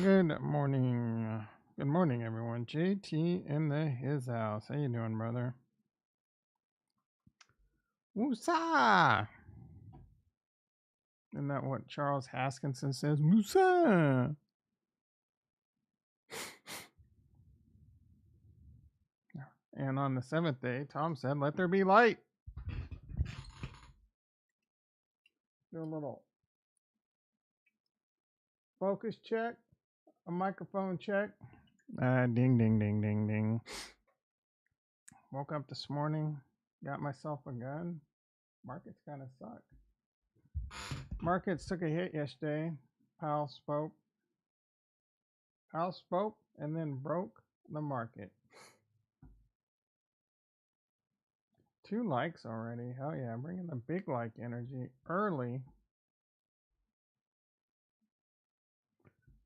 Good morning. Good morning, everyone. JT in his house. How you doing, brother? Musa! Isn't that what Charles Haskinson says? Musa! And on the seventh day, Tom said, let there be light. Do a little focus check, a microphone check. Ding, ding, ding, ding, ding. Woke up this morning, got myself a gun. Markets kind of suck. Markets took a hit yesterday. Powell spoke, and then broke the market. 2 likes already. Hell yeah, bringing the big like energy early.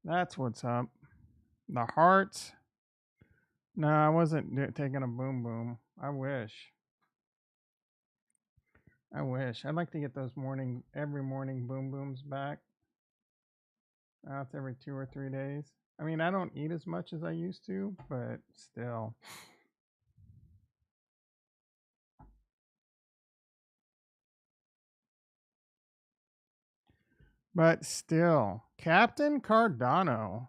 That's what's up. The hearts. No, I wasn't taking a boom boom. I wish. I'd like to get those every morning boom booms back. It's every 2 or 3 days. I mean, I don't eat as much as I used to, but still. Captain Cardano.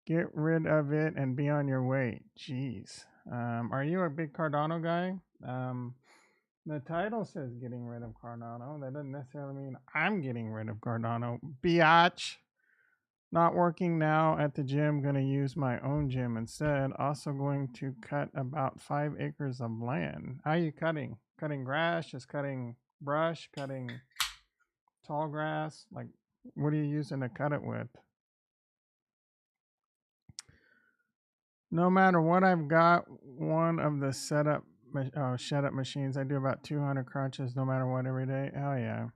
Get rid of it and be on your way. Jeez. Are you a big Cardano guy? The title says getting rid of Cardano. That doesn't necessarily mean I'm getting rid of Cardano. Biatch. Not working now at the gym. Going to use my own gym instead. Also going to cut about 5 acres of land. How are you cutting? Cutting grass? Just cutting brush? Cutting tall grass? Like, what are you using to cut it with? No matter what I've got, one of the setup shut up machines. I do about 200 crunches no matter what every day. Oh yeah.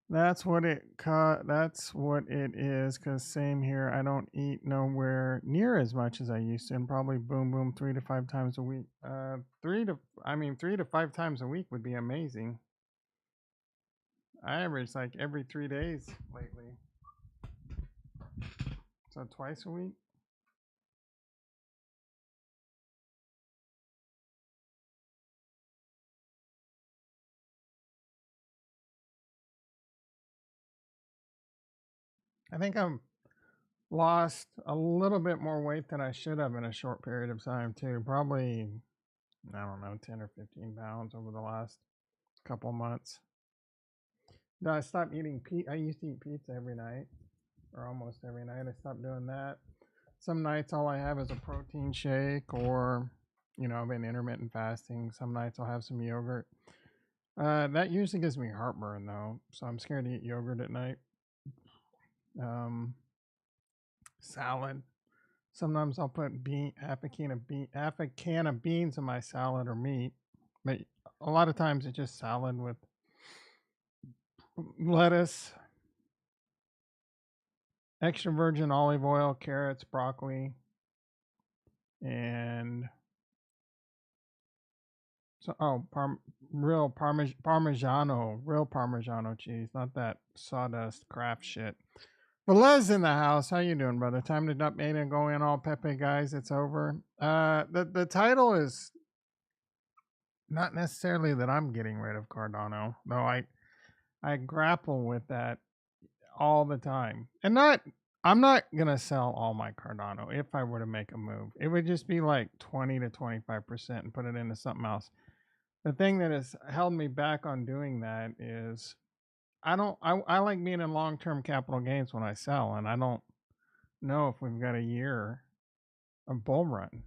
That's what that's what it is, cuz same here. I don't eat nowhere near as much as I used to, and probably boom boom 3 to 5 times a week. 3 to 5 times a week would be amazing. I average like every 3 days lately. So twice a week. I think I'm lost a little bit more weight than I should have in a short period of time too. Probably, I don't know, 10 or 15 pounds over the last couple months. No, I stopped eating pizza. I used to eat pizza every night, or almost every night. I stopped doing that. Some nights all I have is a protein shake, or I've been intermittent fasting. Some nights I'll have some yogurt. That usually gives me heartburn though, so I'm scared to eat yogurt at night. Salad. Sometimes I'll put half a can of beans in my salad or meat, but a lot of times it's just salad with lettuce, extra virgin olive oil, carrots, broccoli, and real Parmigiano cheese, not that sawdust craft shit. Velez in the house. How you doing, brother? Time to dump eight and go in all Pepe, guys. It's over. The title is not necessarily that I'm getting rid of Cardano, though I grapple with that all the time. And I'm not gonna sell all my Cardano if I were to make a move. It would just be like 20 to 25% and put it into something else. The thing that has held me back on doing that is I like being in long term capital gains when I sell, and I don't know if we've got a year of bull run.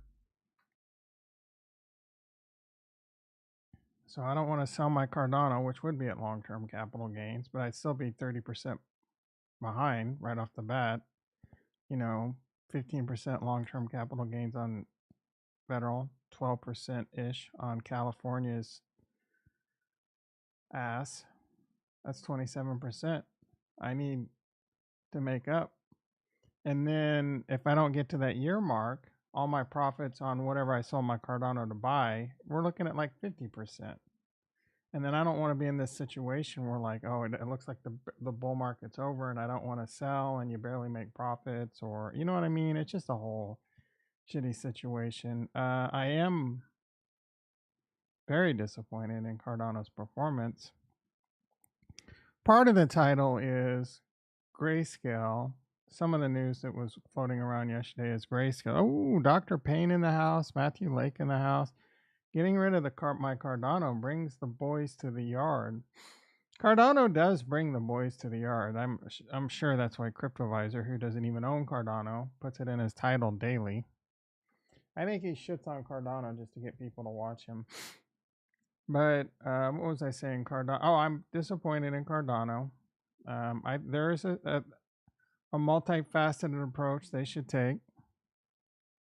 So I don't want to sell my Cardano, which would be at long term capital gains, but I'd still be 30% behind right off the bat. 15% long term capital gains on federal, 12% ish on California's ass. That's 27%. I need to make up. And then if I don't get to that year mark, all my profits on whatever I sold my Cardano to buy, we're looking at like 50%. And then I don't want to be in this situation where like, oh, it looks like the bull market's over and I don't want to sell and you barely make profits, or you know what I mean? It's just a whole shitty situation. I am very disappointed in Cardano's performance. Part of the title is Grayscale. Some of the news that was floating around yesterday is Grayscale. Oh, Dr. Payne in the house, Matthew Lake in the house. Getting rid of my Cardano brings the boys to the yard. Cardano does bring the boys to the yard. I'm sure that's why CryptoVisor, who doesn't even own Cardano, puts it in his title daily. I think he shits on Cardano just to get people to watch him. But what was I saying? Cardano. Oh, I'm disappointed in Cardano. There is a multifaceted approach they should take,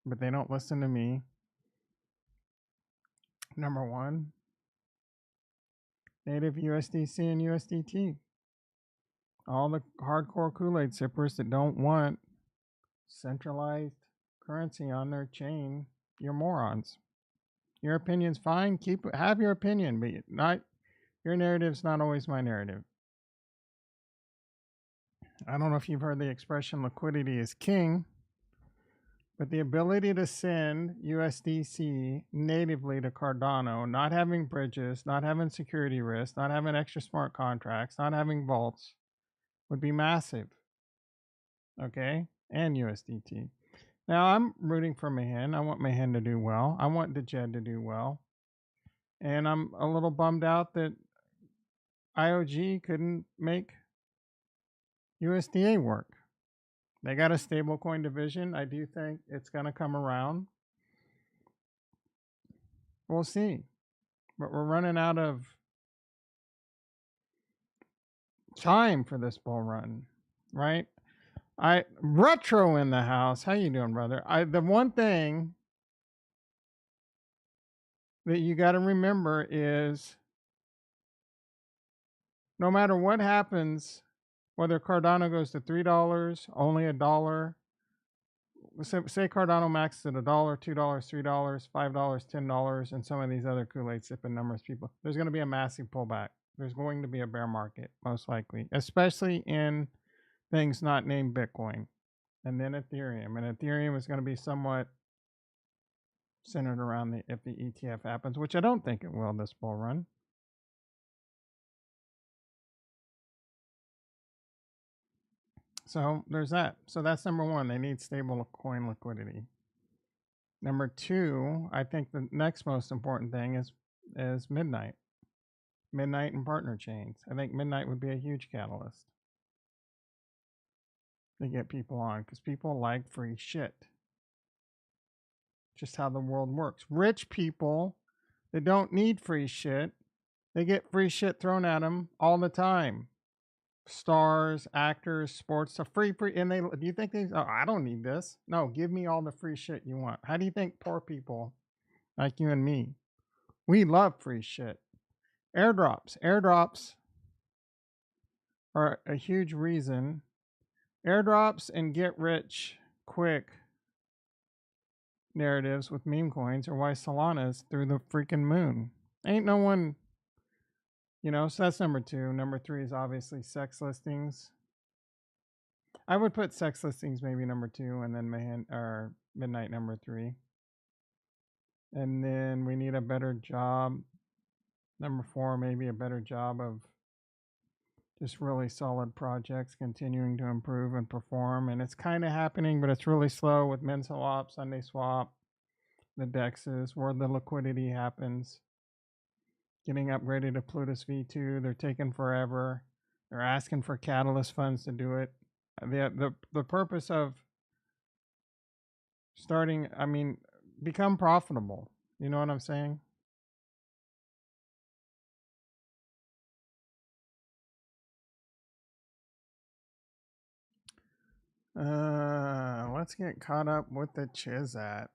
but they don't listen to me. Number one, native USDC and USDT. All the hardcore Kool-Aid sippers that don't want centralized currency on their chain, you're morons. Your opinion's fine. Have your opinion, but not your narrative's not always my narrative. I don't know if you've heard the expression liquidity is king, but the ability to send USDC natively to Cardano, not having bridges, not having security risk, not having extra smart contracts, not having vaults, would be massive. Okay? And USDT. Now, I'm rooting for Mahin. I want Mahin to do well. I want Dejed to do well. And I'm a little bummed out that IOG couldn't make USDA work. They got a stablecoin division. I do think it's going to come around. We'll see. But we're running out of time for this bull run, right? Retro in the house. How you doing, brother? The one thing that you got to remember is no matter what happens, whether Cardano goes to $3, only $1, say Cardano maxes at $1, $2, $3, $5, $10, and some of these other Kool-Aid sipping numbers people, there's going to be a massive pullback. There's going to be a bear market, most likely, especially in things not named Bitcoin. And then Ethereum. And Ethereum is going to be somewhat centered around if the ETF happens, which I don't think it will this bull run. So there's that. So that's number one. They need stable coin liquidity. Number two, I think the next most important thing is Midnight. Midnight and partner chains. I think Midnight would be a huge catalyst to get people on because people like free shit. Just how the world works. Rich people that don't need free shit, they get free shit thrown at them all the time. Stars, actors, sports stuff, free. And do you think I don't need this? No, give me all the free shit you want. How do you think poor people like you and me, we love free shit? Airdrops are a huge reason. Airdrops and get rich quick narratives with meme coins are why Solana's through the freaking moon. Ain't no one, so that's number two. Number three is obviously sex listings. I would put sex listings maybe number two, and then Midnight number three. And then we need a better job. Number four, maybe a better job of just really solid projects continuing to improve and perform. And it's kind of happening, but it's really slow with MinSwap, Sunday Swap, the DEXs, where the liquidity happens. Getting upgraded to Plutus V2, they're taking forever. They're asking for catalyst funds to do it. The purpose of starting, become profitable. You know what I'm saying? Let's get caught up with the Chizat.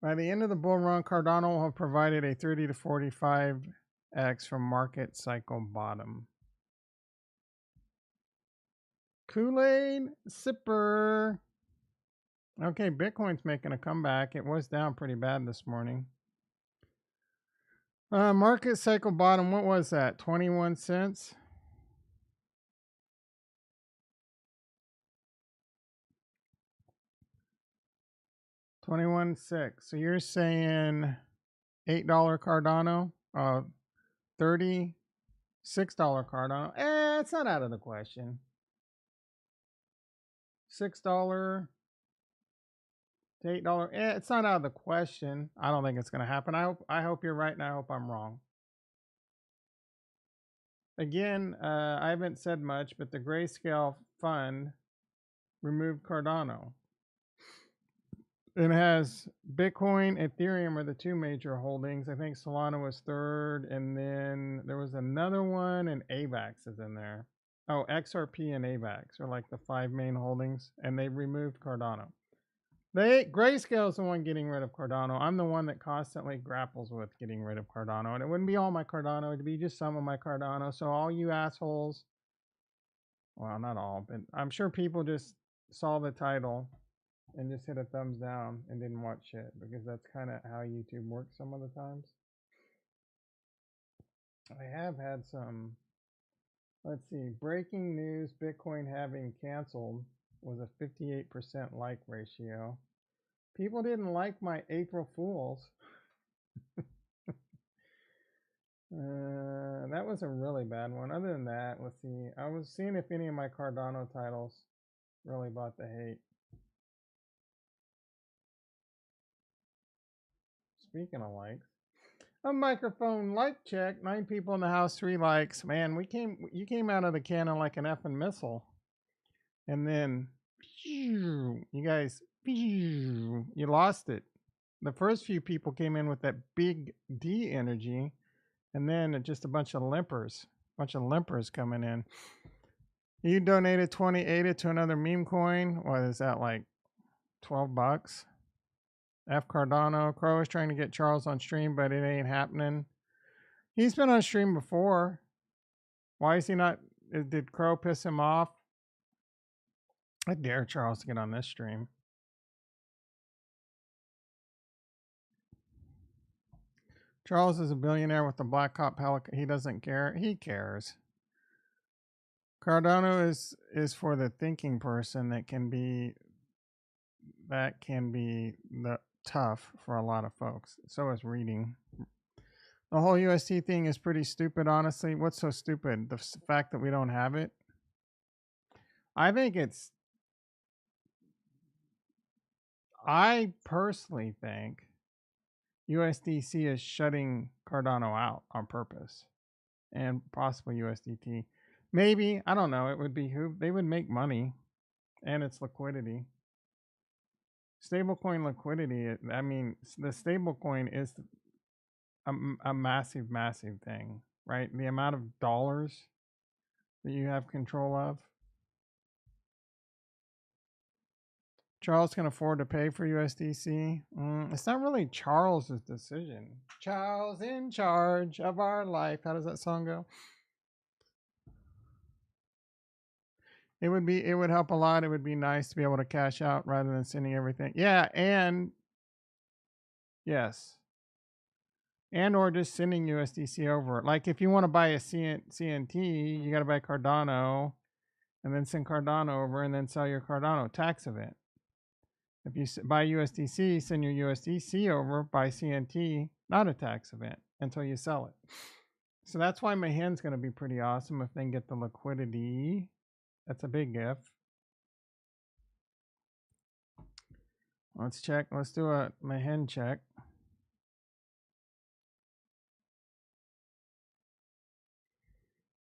By the end of the bull run, Cardano will have provided a 30 to 45x from market cycle bottom. Kool-Aid sipper. Okay, Bitcoin's making a comeback. It was down pretty bad this morning. Market cycle bottom. What was that? 21 cents. 21.6. So you're saying $8 Cardano, $36 Cardano. It's not out of the question. $6 to $8. It's not out of the question. I don't think it's going to happen. I hope you're right, and I hope I'm wrong. Again, I haven't said much, but the Grayscale Fund removed Cardano. It has Bitcoin, Ethereum are the two major holdings. I think Solana was third, and then there was another one, and AVAX is in there. Oh, XRP and AVAX are like the five main holdings, and they removed Cardano. Grayscale is the one getting rid of Cardano. I'm the one that constantly grapples with getting rid of Cardano, and it wouldn't be all my Cardano; it'd be just some of my Cardano. So all you assholes, well, not all, but I'm sure people just saw the title and just hit a thumbs down and didn't watch shit, because that's kind of how YouTube works some of the times. I have had some, let's see, breaking news: Bitcoin having canceled was a 58% like ratio. People didn't like my April Fools. That was a really bad one. Other than that, let's see. I was seeing if any of my Cardano titles really bought the hate. Speaking of likes, a microphone like check. 9 people in the house, 3 likes. Man, you came out of the cannon like an effing missile, and then you guys, you lost it. The first few people came in with that big D energy, and then just a bunch of limpers coming in. You donated 20 ADA to another meme coin. What is that, like $12? F Cardano. Crow is trying to get Charles on stream, but it ain't happening. He's been on stream before. Why is he not? Did Crow piss him off? I dare Charles to get on this stream. Charles is a billionaire with the Black Hawk Pelican. He doesn't care. He cares. Cardano is for the thinking person that can be the tough for a lot of folks. So is reading. The whole UST thing is pretty stupid, honestly. What's so stupid? The fact that we don't have it? I personally think USDC is shutting Cardano out on purpose, and possibly USDT. Maybe, I don't know. It would behoove, they would make money, and it's liquidity. Stablecoin liquidity, I mean, the stablecoin is a massive, massive thing, right? The amount of dollars that you have control of. Charles can afford to pay for USDC. It's not really Charles's decision. Charles in charge of our life. How does that song go? It would help a lot. It would be nice to be able to cash out rather than sending everything. Yeah, and yes. And or just sending USDC over. Like if you want to buy a CNT, you got to buy Cardano and then send Cardano over and then sell your Cardano, tax event. If you buy USDC, send your USDC over, buy CNT, not a tax event until you sell it. So that's why Mahin's going to be pretty awesome if they can get the liquidity. That's a big if. Let's check. Let's do a Mahin check.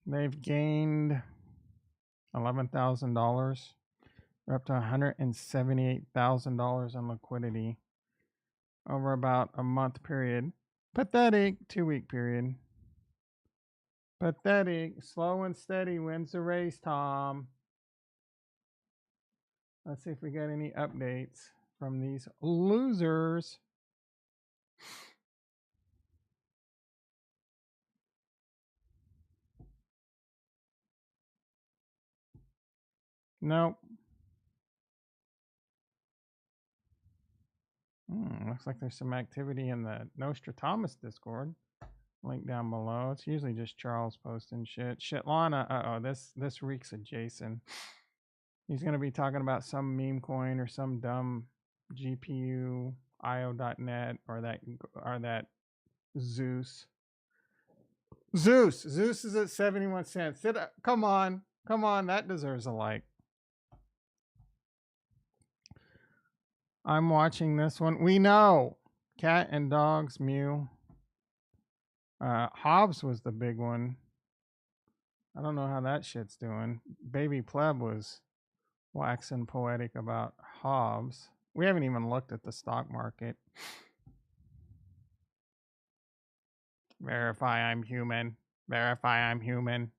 They've gained $11,000. We're up to $178,000 in liquidity over about a month period. Pathetic 2-week period. Pathetic. Slow and steady wins the race, Tom. Let's see if we got any updates from these losers. Nope. Looks like there's some activity in the Nostradamus Discord. Link down below. It's usually just Charles posting shit. Shitlana, this reeks of Jason. He's gonna be talking about some meme coin or some dumb GPU IO.net or that Zeus. Zeus is at 71 cents. Come on, that deserves a like. I'm watching this one. We know cat and dogs mew. Hobbs was the big one. I don't know how that shit's doing. Baby Pleb was waxing poetic about Hobbs. We haven't even looked at the stock market. Verify I'm human. Verify I'm human.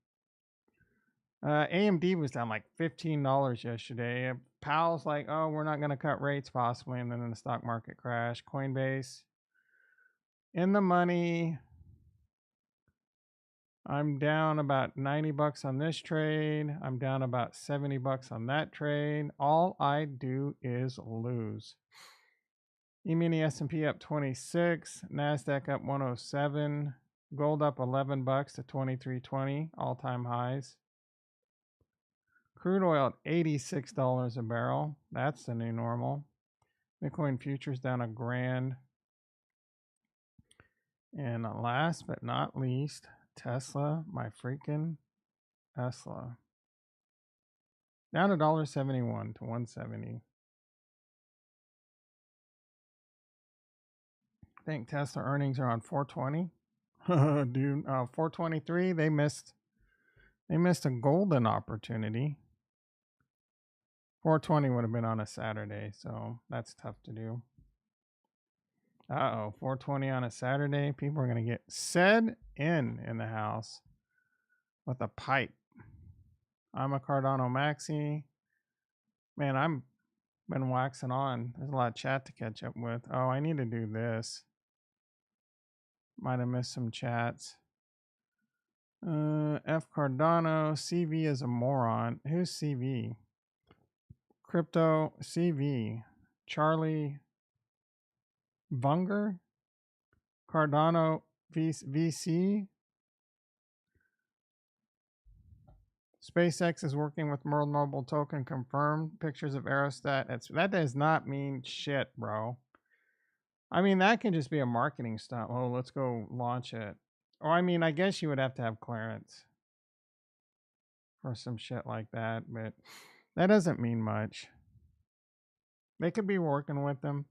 AMD was down like $15 yesterday. Powell's like, oh, we're not going to cut rates possibly. And then the stock market crash. Coinbase in the money. I'm down about 90 bucks on this trade. I'm down about 70 bucks on that trade. All I do is lose. E-mini S&P up 26, NASDAQ up 107, gold up 11 bucks to 23.20, all-time highs. Crude oil at $86 a barrel. That's the new normal. Bitcoin futures down $1,000. And last but not least, Tesla, my freaking Tesla. Down $1.71 to 170. I think Tesla earnings are on 420. Dude, 423. They missed a golden opportunity. 420 would have been on a Saturday, so that's tough to do. 420 on a Saturday. People are going to get said in the house with a pipe. I'm a Cardano Maxi. Man, I'm been waxing on. There's a lot of chat to catch up with. Oh, I need to do this. Might have missed some chats. F Cardano. CV is a moron. Who's CV? Crypto CV. Charlie Bunger. Cardano VC. SpaceX is working with World Mobile Token confirmed. Pictures of Aerostat. That does not mean shit, bro. I mean, that can just be a marketing stunt. Oh, let's go launch it. Or, I mean, I guess you would have to have clearance for some shit like that, but that doesn't mean much. They could be working with them.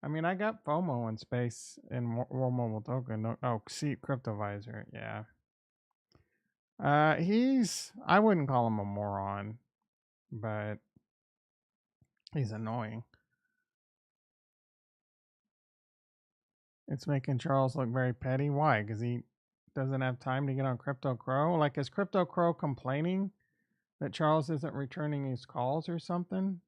I mean, I got FOMO in space in World Mobile Token. Oh, see, CryptoVisor. Yeah. I wouldn't call him a moron, but he's annoying. It's making Charles look very petty. Why? Because he doesn't have time to get on Crypto Crow? Like, is Crypto Crow complaining that Charles isn't returning his calls or something?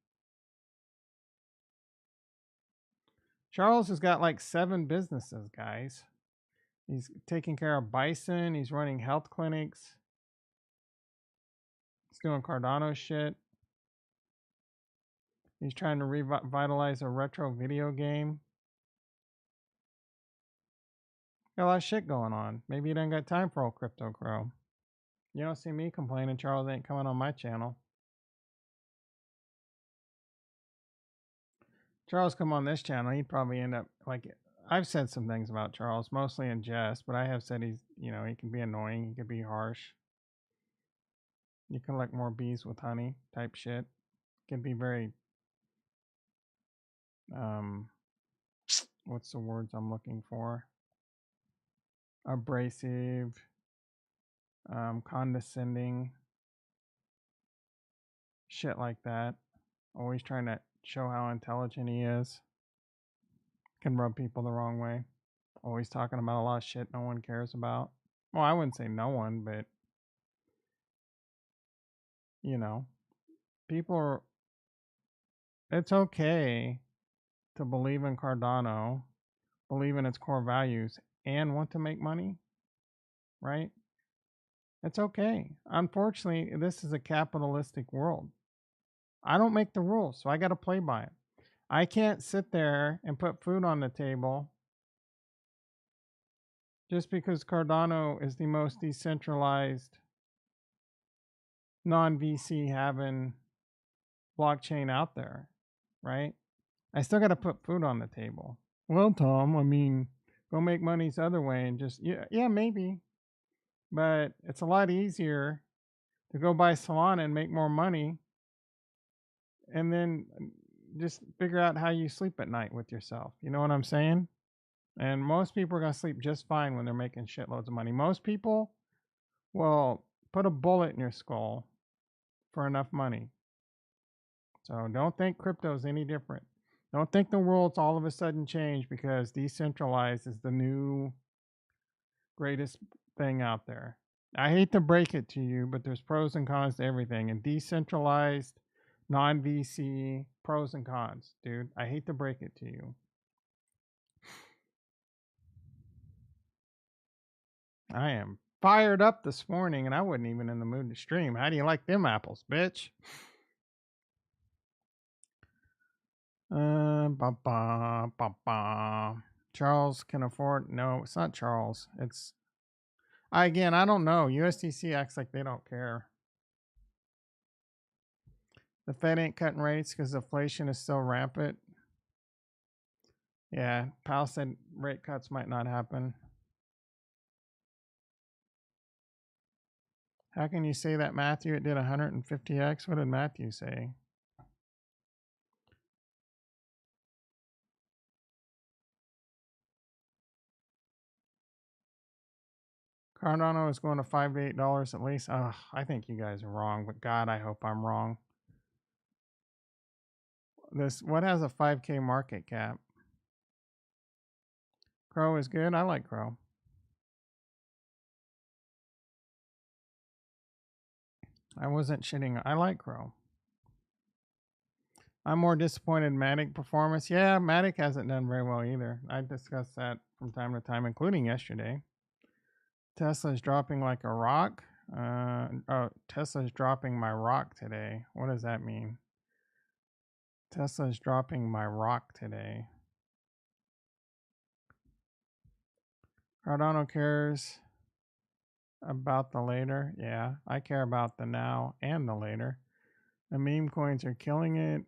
Charles has got like 7 businesses, guys. He's taking care of bison. He's running health clinics. He's doing Cardano shit. He's trying to revitalize a retro video game. Got a lot of shit going on. Maybe you don't got time for old Crypto Crow. You don't see me complaining Charles ain't coming on my channel. Charles come on this channel, he'd probably end up like, I've said some things about Charles, mostly in jest, but I have said he's, he can be annoying, he can be harsh. You collect more bees with honey type shit. Can be very, what's the words I'm looking for? Abrasive, condescending, shit like that. Always trying to show how intelligent he is. Can rub people the wrong way. Always talking about a lot of shit no one cares about. Well, I wouldn't say no one, but people are, it's okay to believe in Cardano, believe in its core values, and want to make money, right? It's okay. Unfortunately, this is a capitalistic world. I don't make the rules, so I got to play by it. I can't sit there and put food on the table Just because Cardano is the most decentralized, non VC having blockchain out there, right? I still got to put food on the table. Well, Tom, I mean, go make money this other way and just, yeah, maybe. But it's a lot easier to go buy Solana and make more money and then just figure out how you sleep at night with yourself. You know what I'm saying? And most people are going to sleep just fine when they're making shitloads of money. Most people will put a bullet in your skull for enough money. So don't think crypto is any different. Don't think the world's all of a sudden changed because decentralized is the new greatest thing out there. I hate to break it to you, but there's pros and cons to everything. And decentralized, non VC, pros and cons, dude. I hate to break it to you. I am fired up this morning and I wasn't even in the mood to stream. How do you like them apples, bitch? Charles can afford. No, it's not Charles. It's I don't know. USDC acts like they don't care. The Fed ain't cutting rates because inflation is still rampant. Yeah, Powell said rate cuts might not happen. How can you say that, Matthew? It did 150x. What did Matthew say? Cardano is going to $5 to $8 at least. Ugh, I think you guys are wrong, but God, I hope I'm wrong. What has a 5K market cap? Crow is good. I like Crow. I wasn't shitting. I like Crow. I'm more disappointed in Matic performance. Yeah, Matic hasn't done very well either. I discussed that from time to time, including yesterday. Tesla's dropping like a rock. Tesla's dropping my rock today. What does that mean? Tesla's dropping my rock today. Cardano cares about the later. Yeah, I care about the now and the later. The meme coins are killing it.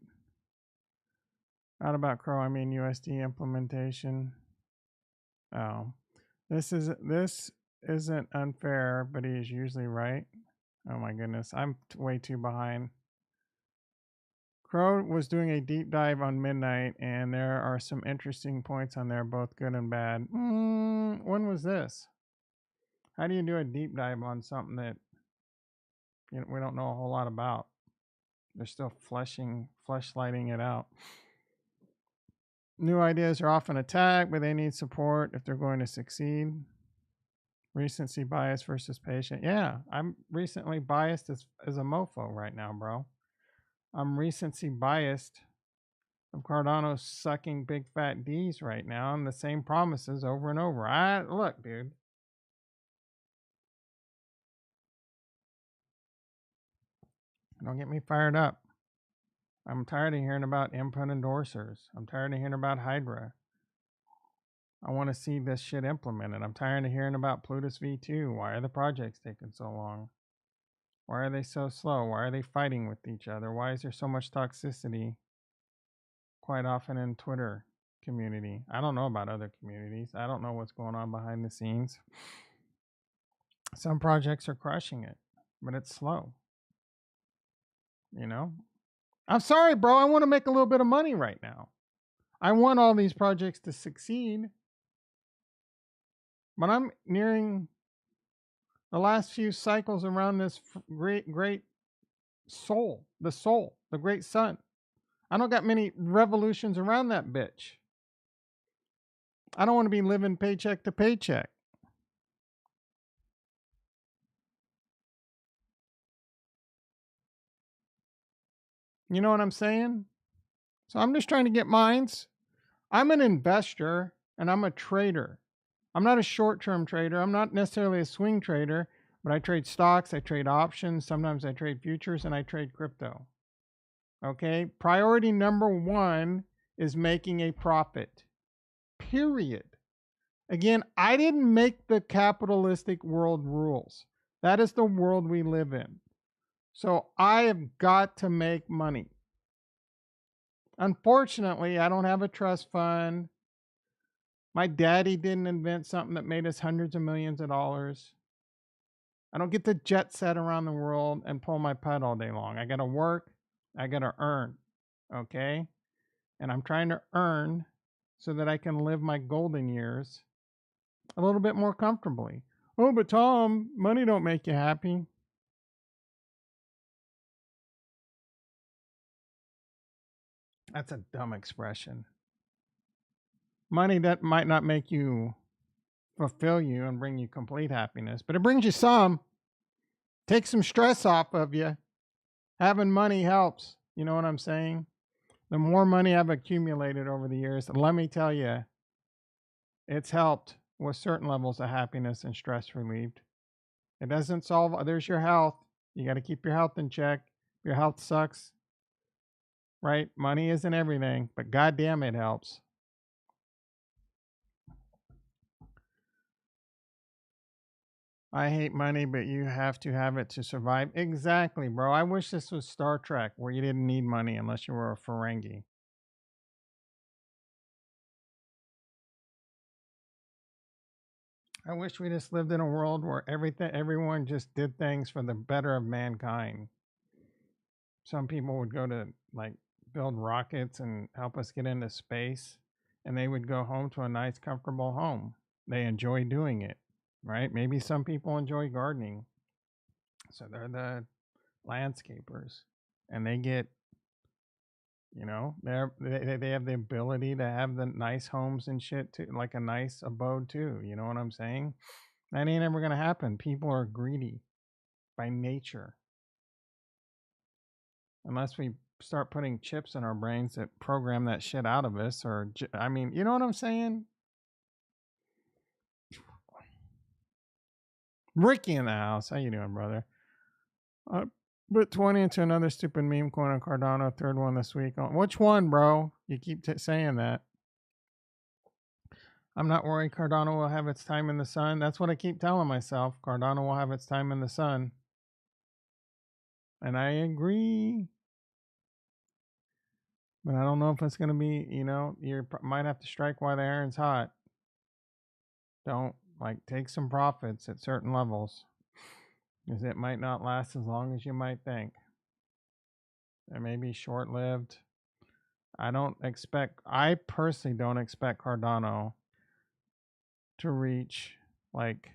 Not about Crow, I mean USD implementation. Oh, this isn't unfair, but he is usually right. Oh my goodness, I'm way too behind. Crow was doing a deep dive on midnight, and there are some interesting points on there, both good and bad. When was this? How do you do a deep dive on something that we don't know a whole lot about? They're still fleshlighting it out. New ideas are often attacked, but they need support if they're going to succeed. Recency bias versus patient. Yeah, I'm recently biased as a mofo right now, bro. I'm recency biased of Cardano sucking big fat D's right now and the same promises over and over. Look, dude. Don't get me fired up. I'm tired of hearing about input endorsers. I'm tired of hearing about Hydra. I want to see this shit implemented. I'm tired of hearing about Plutus V2. Why are the projects taking so long? Why are they so slow? Why are they fighting with each other? Why is there so much toxicity quite often in Twitter community? I don't know about other communities. I don't know what's going on behind the scenes. Some projects are crushing it, but it's slow. You know? I'm sorry, bro. I want to make a little bit of money right now. I want all these projects to succeed. But I'm nearing the last few cycles around this great soul, the great sun. I don't got many revolutions around that bitch. I don't want to be living paycheck to paycheck. You know what I'm saying? So I'm just trying to get mines. I'm an investor and I'm a trader. I'm not a short-term trader. I'm not necessarily a swing trader, but I trade stocks, I trade options, sometimes I trade futures, and I trade crypto. Okay? Priority number one is making a profit. Period. Again, I didn't make the capitalistic world rules. That is the world we live in. So I have got to make money. Unfortunately, I don't have a trust fund. My daddy didn't invent something that made us hundreds of millions of dollars. I don't get to jet set around the world and pull my putt all day long. I got to work. I got to earn. Okay. And I'm trying to earn so that I can live my golden years a little bit more comfortably. Oh, but Tom, money don't make you happy. That's a dumb expression. Money that might not make you fulfill you and bring you complete happiness, but it brings you some. Take some stress off of you. Having money helps. You know what I'm saying? The more money I've accumulated over the years, let me tell you, it's helped with certain levels of happiness and stress relieved. It doesn't solve, there's your health. You got to keep your health in check. Your health sucks, right? Money isn't everything, but goddamn, it helps. I hate money, but you have to have it to survive. Exactly, bro. I wish this was Star Trek where you didn't need money unless you were a Ferengi. I wish we just lived in a world where everyone just did things for the better of mankind. Some people would go to like build rockets and help us get into space, and they would go home to a nice, comfortable home. They enjoy doing it, right? Maybe some people enjoy gardening, so they're the landscapers, and they get, they have the ability to have the nice homes and shit too, like a nice abode too. You know what I'm saying? That ain't ever gonna happen. People are greedy by nature, unless we start putting chips in our brains that program that shit out of us. Or I mean, you know what I'm saying? Ricky in the house. How you doing, brother? Uh, put 20 into another stupid meme coin on Cardano. Third one this week. Which one, bro? You keep saying that. I'm not worried Cardano will have its time in the sun. That's what I keep telling myself. Cardano will have its time in the sun. And I agree. But I don't know if it's going to be, you might have to strike while the iron's hot. Don't, take some profits at certain levels, because it might not last as long as you might think. It may be short lived. I personally don't expect Cardano to reach like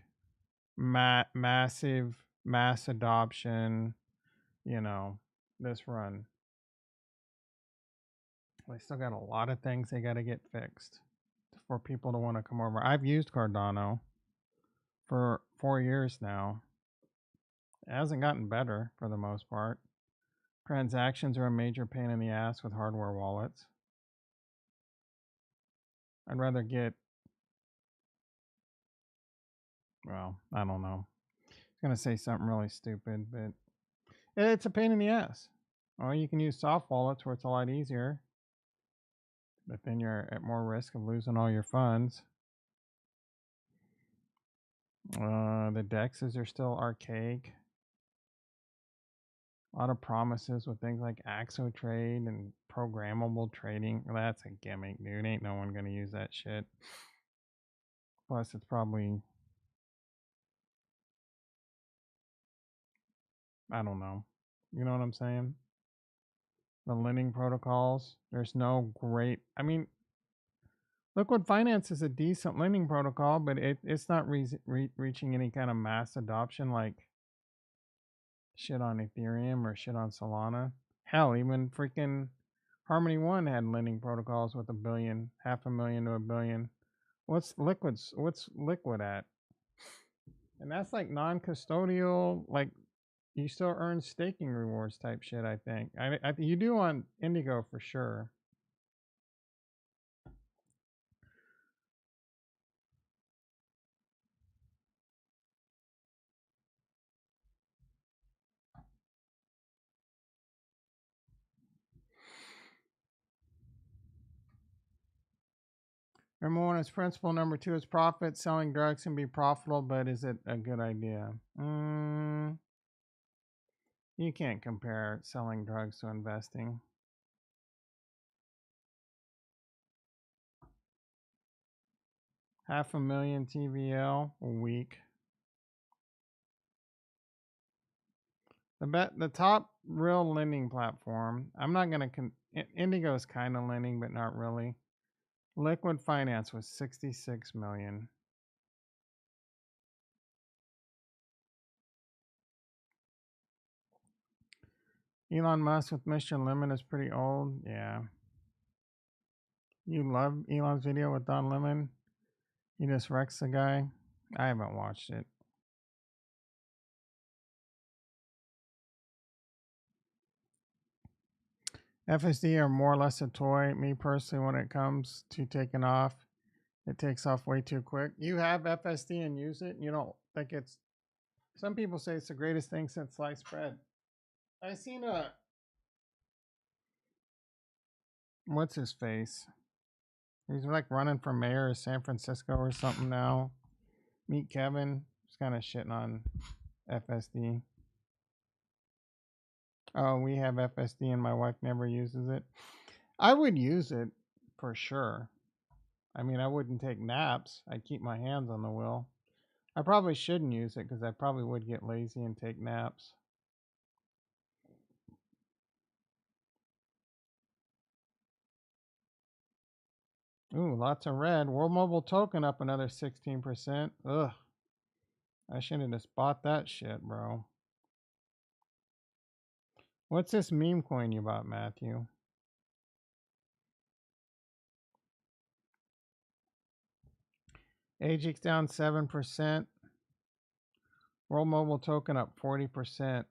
massive mass adoption, this run. They still got a lot of things they got to get fixed for people to want to come over. I've used Cardano for 4 years now. It hasn't gotten better for the most part. Transactions are a major pain in the ass with hardware wallets. I'd rather get, well, I don't know. I was going to say something really stupid, but it's a pain in the ass. Well, you can use soft wallets where it's a lot easier, but then you're at more risk of losing all your funds. The dexes are still archaic. A lot of promises with things like Axo Trade and programmable trading. That's a gimmick, dude. Ain't no one going to use that shit. Plus, it's probably, I don't know. You know what I'm saying? The lending protocols. There's no great. I mean, Liquid Finance is a decent lending protocol, but it's not reaching any kind of mass adoption like shit on Ethereum or shit on Solana. Hell, even freaking Harmony One had lending protocols with half a million to a billion. What's Liquid at? And that's like non-custodial, like you still earn staking rewards type shit. I think you do on Indigo for sure. Number one is principle. Number two is profit. Selling drugs can be profitable, but is it a good idea? You can't compare selling drugs to investing. $500,000 TVL a week. The top real lending platform. I'm not gonna. Indigo is kind of lending, but not really. Liquid Finance was 66 million. Elon Musk with Mission Lemon is pretty old. Yeah. You love Elon's video with Don Lemon? He just wrecks the guy. I haven't watched it. FSD are more or less a toy. Me personally, when it comes to taking off, it takes off way too quick. You have FSD and use it, and you don't think it's. Some people say it's the greatest thing since sliced bread. I seen a. What's his face? He's like running for mayor of San Francisco or something now. Meet Kevin. He's kind of shitting on FSD. Oh, we have FSD and my wife never uses it. I would use it for sure. I mean, I wouldn't take naps. I'd keep my hands on the wheel. I probably shouldn't use it because I probably would get lazy and take naps. Ooh, lots of red. World Mobile Token up another 16%. Ugh. I should have just bought that shit, bro. What's this meme coin you bought, Matthew? AGX down 7%. World Mobile Token up 40%.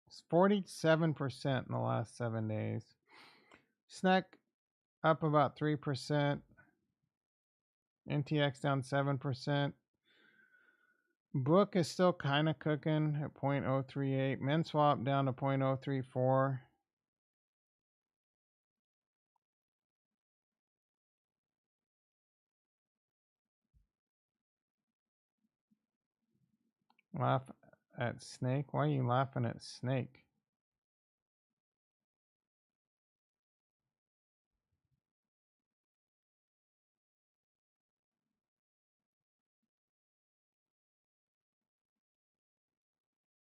It's 47% in the last 7 days. Snack up about 3%. NTX down 7%. Book is still kind of cooking at 0.038. MinSwap down to 0.034. Laugh at Snake? Why are you laughing at Snake?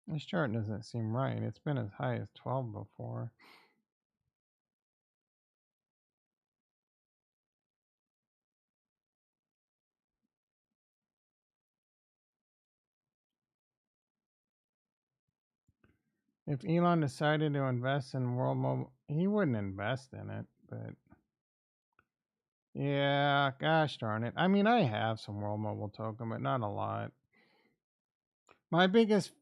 This chart doesn't seem right. It's been as high as 12 before. If Elon decided to invest in World Mobile, he wouldn't invest in it, but yeah, gosh darn it. I mean, I have some World Mobile token, but not a lot. My biggest,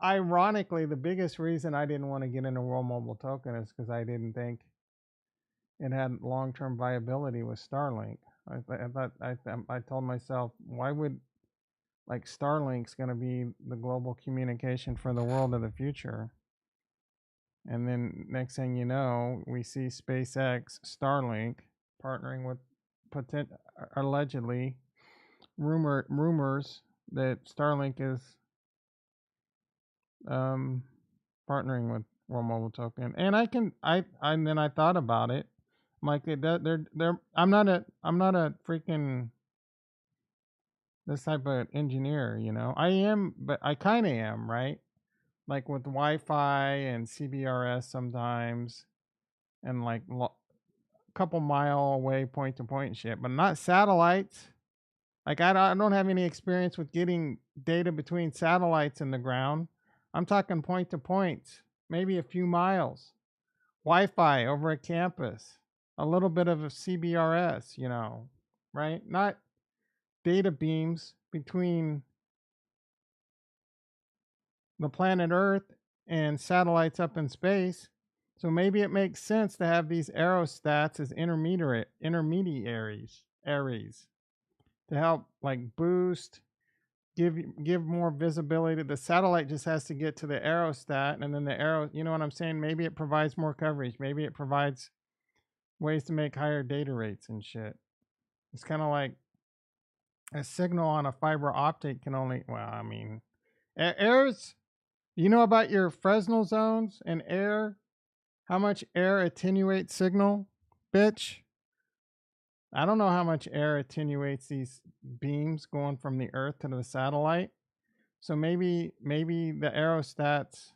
ironically, the biggest reason I didn't want to get into World Mobile token is because I didn't think it had long-term viability with Starlink. I told myself, why would like Starlink's going to be the global communication for the world of the future? And then next thing you know, we see SpaceX, Starlink partnering with allegedly rumors that Starlink is partnering with World Mobile Token. And then I thought about it. I'm like they're I'm not a freaking this type of engineer, you know. I am, but I kind of am, right? Like with Wi-Fi and CBRS sometimes, and like couple mile away point to point shit, but not satellites. Like I don't have any experience with getting data between satellites in the ground. I'm talking point to point, maybe a few miles. Wi-Fi over a campus, a little bit of a CBRS, you know, right? Not data beams between the planet Earth and satellites up in space. So maybe it makes sense to have these aerostats as intermediaries to help like boost, give more visibility. The satellite just has to get to the aerostat, and then the arrow, you know what I'm saying? Maybe it provides more coverage. Maybe it provides ways to make higher data rates and shit. It's kind of like a signal on a fiber optic can only, well, I mean, air's, you know about your Fresnel zones and air? How much air attenuates signal, bitch? I don't know how much air attenuates these beams going from the Earth to the satellite. So maybe the aerostats,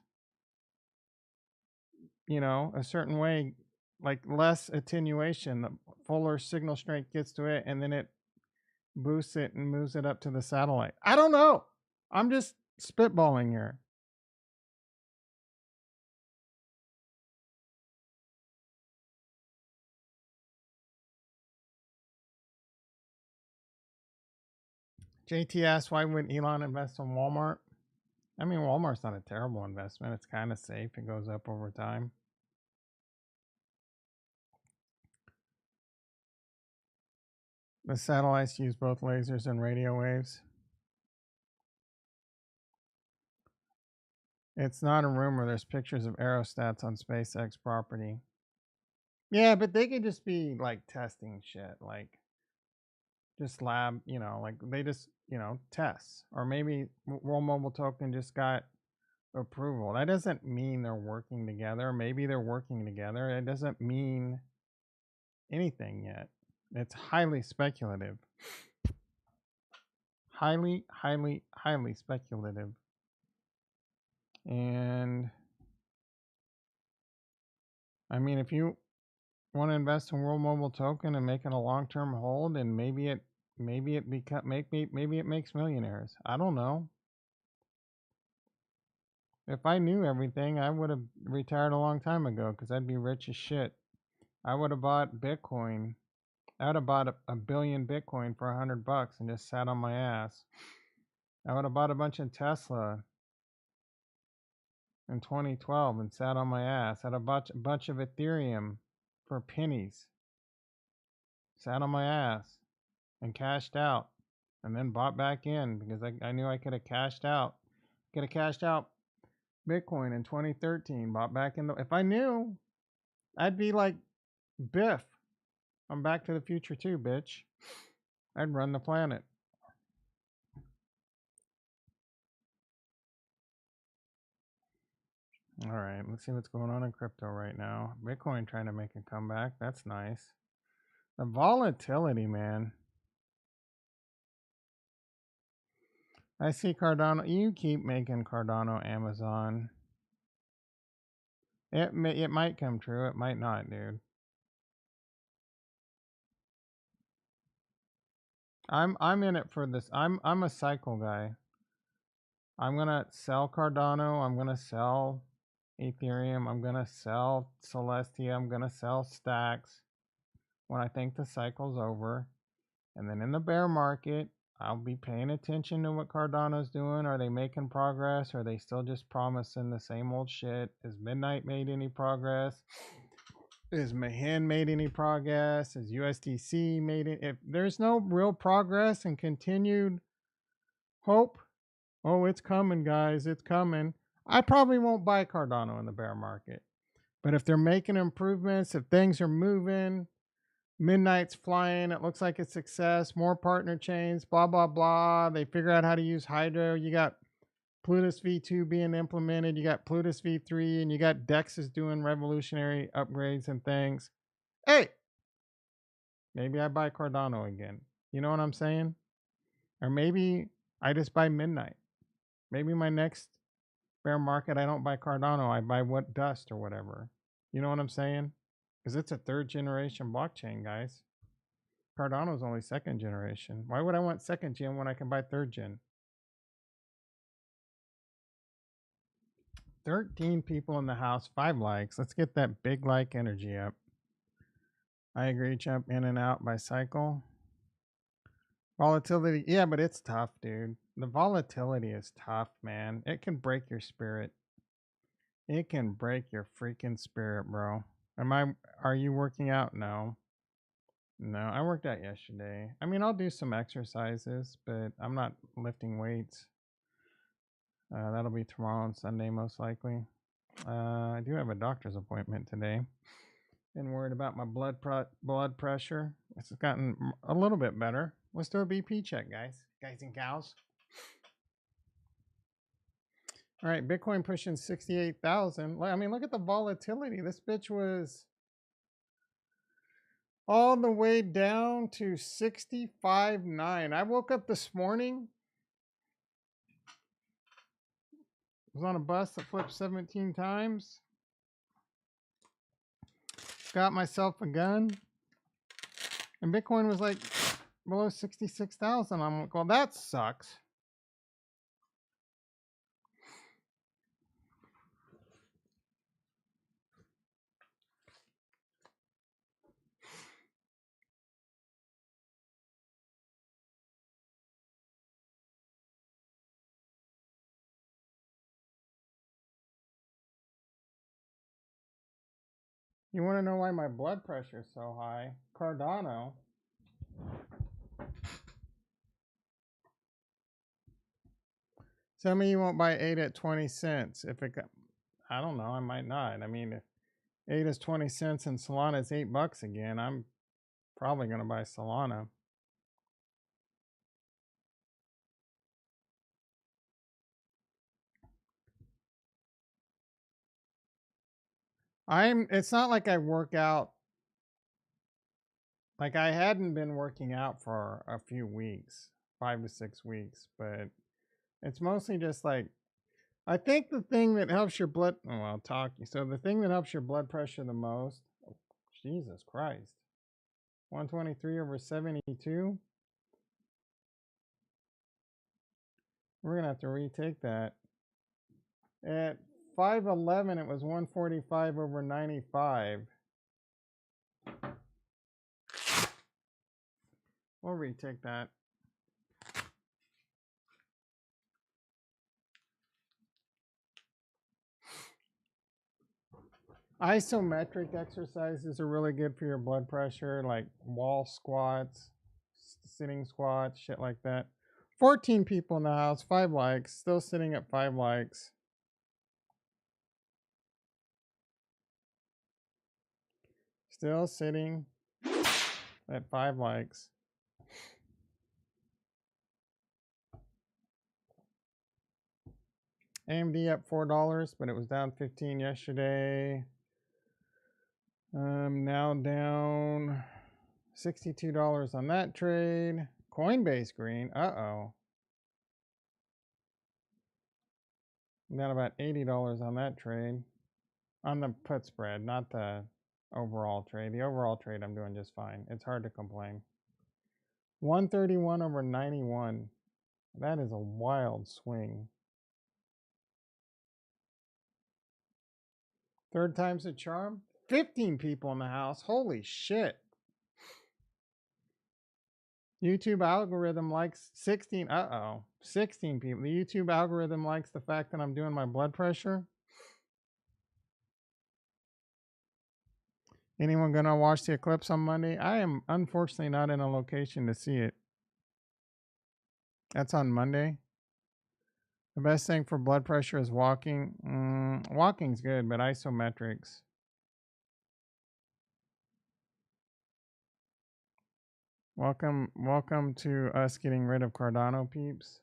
a certain way, like less attenuation, the fuller signal strength gets to it, and then it boosts it and moves it up to the satellite. I don't know. I'm just spitballing here. JT asked, why wouldn't Elon invest in Walmart? I mean, Walmart's not a terrible investment. It's kind of safe. It goes up over time. The satellites use both lasers and radio waves. It's not a rumor. There's pictures of aerostats on SpaceX property. Yeah, but they could just be like testing shit, like just lab, like they just, tests. Or maybe World Mobile Token just got approval. That doesn't mean they're working together. Maybe they're working together. It doesn't mean anything yet. It's highly speculative. Highly, highly, highly speculative. And I mean, if you want to invest in World Mobile Token and make it a long-term hold, and maybe it maybe it makes millionaires. I don't know. If I knew everything, I would have retired a long time ago because I'd be rich as shit. I would have bought Bitcoin. I would have bought a billion Bitcoin for $100 and just sat on my ass. I would have bought a bunch of Tesla in 2012 and sat on my ass. Had a bunch of Ethereum for pennies. Sat on my ass and cashed out and then bought back in because I knew I could have cashed out. Could have cashed out Bitcoin in 2013, bought back in. If I knew, I'd be like Biff. I'm Back to the Future too, bitch. I'd run the planet. All right, let's see what's going on in crypto right now. Bitcoin trying to make a comeback. That's nice. The volatility, man. I see Cardano. You keep making Cardano Amazon. It might come true. It might not, dude. I'm in it for this. I'm a cycle guy. I'm gonna sell Cardano. I'm gonna sell Ethereum. I'm gonna sell Celestia. I'm gonna sell Stacks when I think the cycle's over. And then in the bear market, I'll be paying attention to what Cardano's doing. Are they making progress? Are they still just promising the same old shit? Has Midnight made any progress? Is Mahin made any progress? Has USDC made it? If there's no real progress and continued hope, oh, it's coming, guys, it's coming. I probably won't buy Cardano in the bear market. But if they're making improvements, if things are moving, Midnight's flying. It looks like a success. More partner chains, blah, blah, blah. They figure out how to use Hydro. You got Plutus V2 being implemented. You got Plutus V3, and you got Dexes doing revolutionary upgrades and things. Hey, maybe I buy Cardano again. You know what I'm saying? Or maybe I just buy Midnight. Maybe my next bear market, I don't buy Cardano. I buy what Dust or whatever. You know what I'm saying? Because it's a third generation blockchain, guys. Cardano's only second generation. Why would I want second gen when I can buy third gen? 13 people in the house, 5 likes. Let's get that big like energy up. I agree, jump in and out by cycle. Volatility, yeah, but it's tough, dude. The volatility is tough, man. It can break your spirit. It can break your freaking spirit, bro. Are you working out? No. No, I worked out yesterday. I mean, I'll do some exercises, but I'm not lifting weights. That'll be tomorrow and Sunday, most likely. I do have a doctor's appointment today. Been worried about my blood pressure. It's gotten a little bit better. Let's do a BP check, guys. Guys and gals. All right, Bitcoin pushing 68,000. I mean, look at the volatility. This bitch was all the way down to 65.9. I woke up this morning, was on a bus that flipped 17 times. Got myself a gun. And Bitcoin was like below 66,000. I'm like, well, that sucks. You want to know why my blood pressure is so high? Cardano. Some of you won't buy 8 at 20 cents. If it, I don't know, I might not. I mean, if 8 is 20 cents and Solana is $8 again, I'm probably going to buy Solana. It's not like I work out. Like I hadn't been working out for a few weeks, 5 to 6 weeks, but it's mostly just like, I think the thing that helps your blood, oh, I'll talk. So the thing that helps your blood pressure the most, oh, Jesus Christ, 123 over 72. We're going to have to retake that. At 511, it was 145 over 95. We'll retake that. Isometric exercises are really good for your blood pressure, like wall squats, sitting squats, shit like that. 14 people in the house, 5 likes, still sitting at 5 likes. Still sitting at 5 likes. AMD up $4, but it was down 15 yesterday. Now down $62 on that trade. Coinbase green. Uh-oh. Down about $80 on that trade. On the put spread, not the overall trade. The overall trade I'm doing just fine. It's hard to complain. 131 over 91. That is a wild swing. Third time's a charm. 15 people in the house. Holy shit. YouTube algorithm likes 16. Uh-oh. 16 people. The YouTube algorithm likes the fact that I'm doing my blood pressure. Anyone gonna watch the eclipse on Monday? I am unfortunately not in a location to see it. That's on Monday. The best thing for blood pressure is walking. Walking's good, but isometrics. Welcome to us getting rid of Cardano, peeps.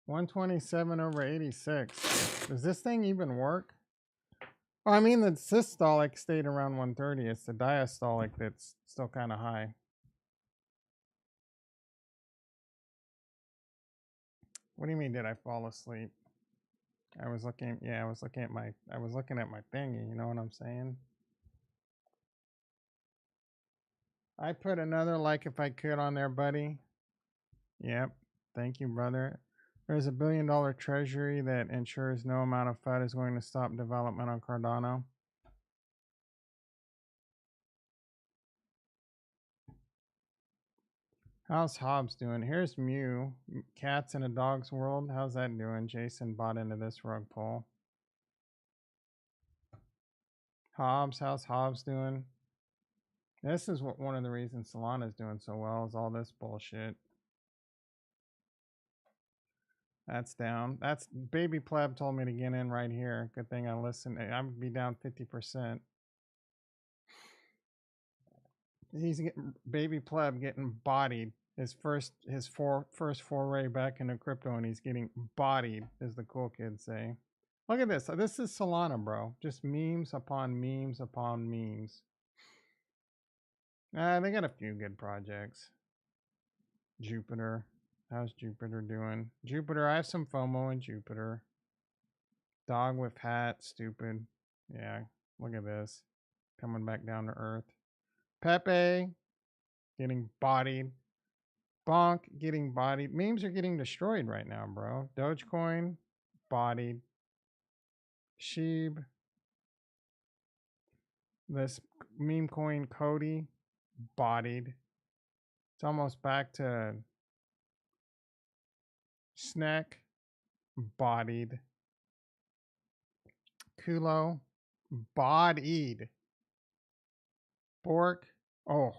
$127 over 86. Does this thing even work? Well, I mean, the systolic stayed around 130. It's the diastolic that's still kind of high. What do you mean, did I fall asleep? I was looking at my thingy, you know what I'm saying? I put another like if I could on there, buddy. Yep. Thank you, brother. There's $1 billion treasury that ensures no amount of FUD is going to stop development on Cardano. How's Hobbs doing? Here's Mew. Cats in a Dog's World. How's that doing? Jason bought into this rug pull. Hobbs, how's Hobbs doing? This is what one of the reasons Solana's doing so well is all this bullshit. That's down. That's Baby Pleb told me to get in right here. Good thing I listened. I'd be down 50%. He's getting Baby Pleb getting bodied. His first foray back into crypto, and he's getting bodied, as the cool kids say. Look at this. This is Solana, bro. Just memes upon memes upon memes. They got a few good projects. Jupiter. How's Jupiter doing? Jupiter, I have some FOMO in Jupiter. Dog with hat, stupid. Yeah, look at this. Coming back down to earth. Pepe getting bodied. Bonk getting bodied. Memes are getting destroyed right now, bro. Dogecoin, bodied. Sheeb. This meme coin Cody, bodied. It's almost back to Snack, bodied. Kulo, bodied. Bork, oh.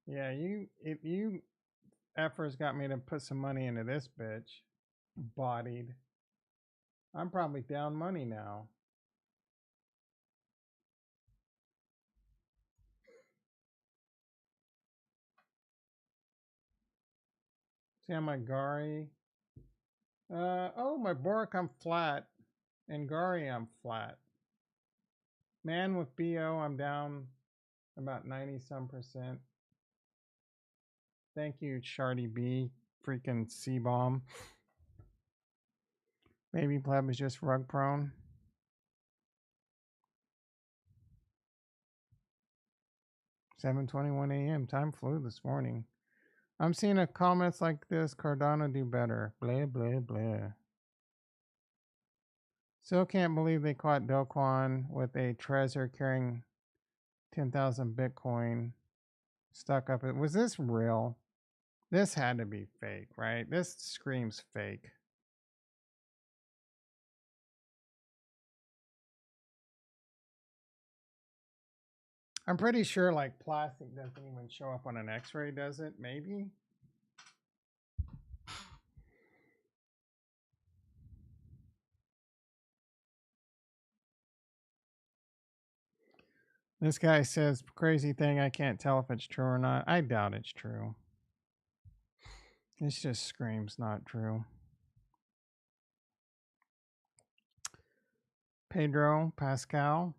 Yeah, you efforts got me to put some money into this bitch. Bodied. I'm probably down money now. See on my Gari. Oh, my Bork, I'm flat. And Gari, I'm flat. Man with BO, I'm down about 90 some percent. Thank you, Shardy B. Freaking C-bomb. Baby Pleb is just rug prone. $7:21 a.m. Time flew this morning. I'm seeing a comments like this. Cardano do better. Blah, blah, blah. Still can't believe they caught Do Kwon with a treasure carrying 10,000 Bitcoin stuck up. Was this real? This had to be fake, right? This screams fake. I'm pretty sure like plastic doesn't even show up on an x-ray, does it? Maybe? This guy says, crazy thing, I can't tell if it's true or not. I doubt it's true. It just screams not true. Pedro Pascal.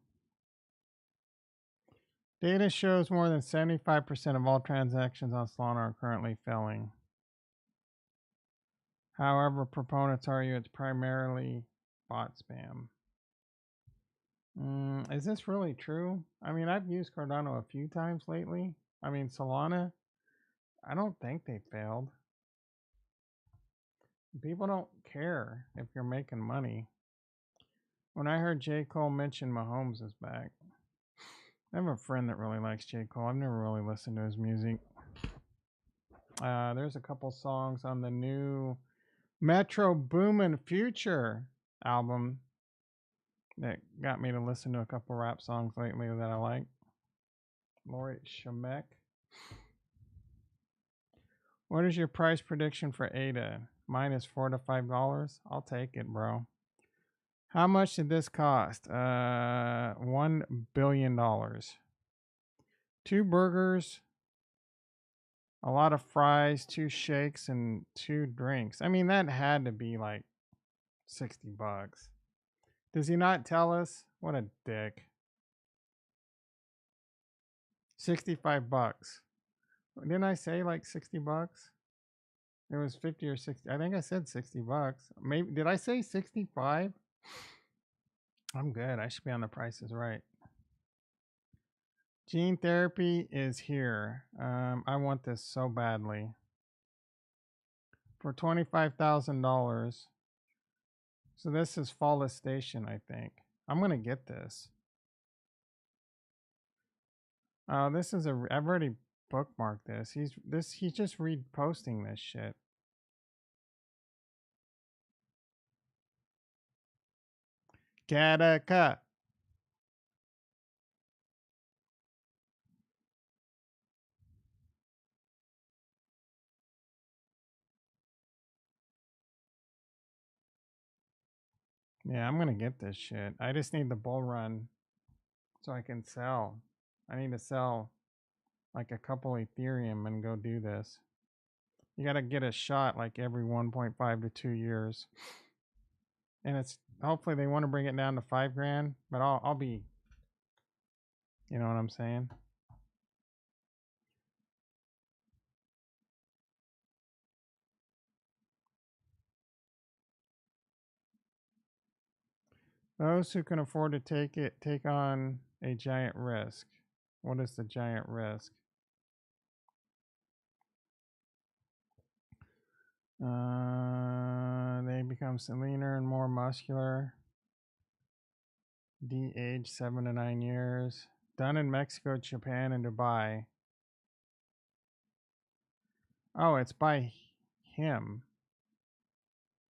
Data shows more than 75% of all transactions on Solana are currently failing. However, proponents argue it's primarily bot spam. Is this really true? I mean, I've used Cardano a few times lately. I mean, Solana, I don't think they failed. People don't care if you're making money. When I heard J. Cole mention Mahomes is back, I have a friend that really likes J. Cole. I've never really listened to his music. There's a couple songs on the new Metro Boomin' Future album that got me to listen to a couple rap songs lately that I like. Lori Shemek. What is your price prediction for ADA? Mine is $4 to $5. I'll take it, bro. How much did this cost? $1 billion. 2 burgers, a lot of fries, 2 shakes, and 2 drinks. I mean, that had to be like $60. Does he not tell us? What a dick. $65. Didn't I say like $60? It was 50 or 60. I think I said $60. Maybe did I say 65? I'm good. I should be on the prices right. Gene therapy is here. I want this so badly. For $25,000. So this is Fallis Station, I think. I'm gonna get this. This is I've already bookmarked this. He's just reposting this shit. Gattaca. Yeah, I'm gonna get this shit. I just need the bull run so I can sell. I need to sell like a couple Ethereum and go do this. You gotta get a shot like every 1.5 to 2 years. And it's hopefully they want to bring it down to 5 grand, but I'll be, you know what I'm saying? Those who can afford to take on a giant risk. What is the giant risk? They become leaner and more muscular. De-age 7 to 9 years. Done in Mexico, Japan, and Dubai. Oh, it's by him.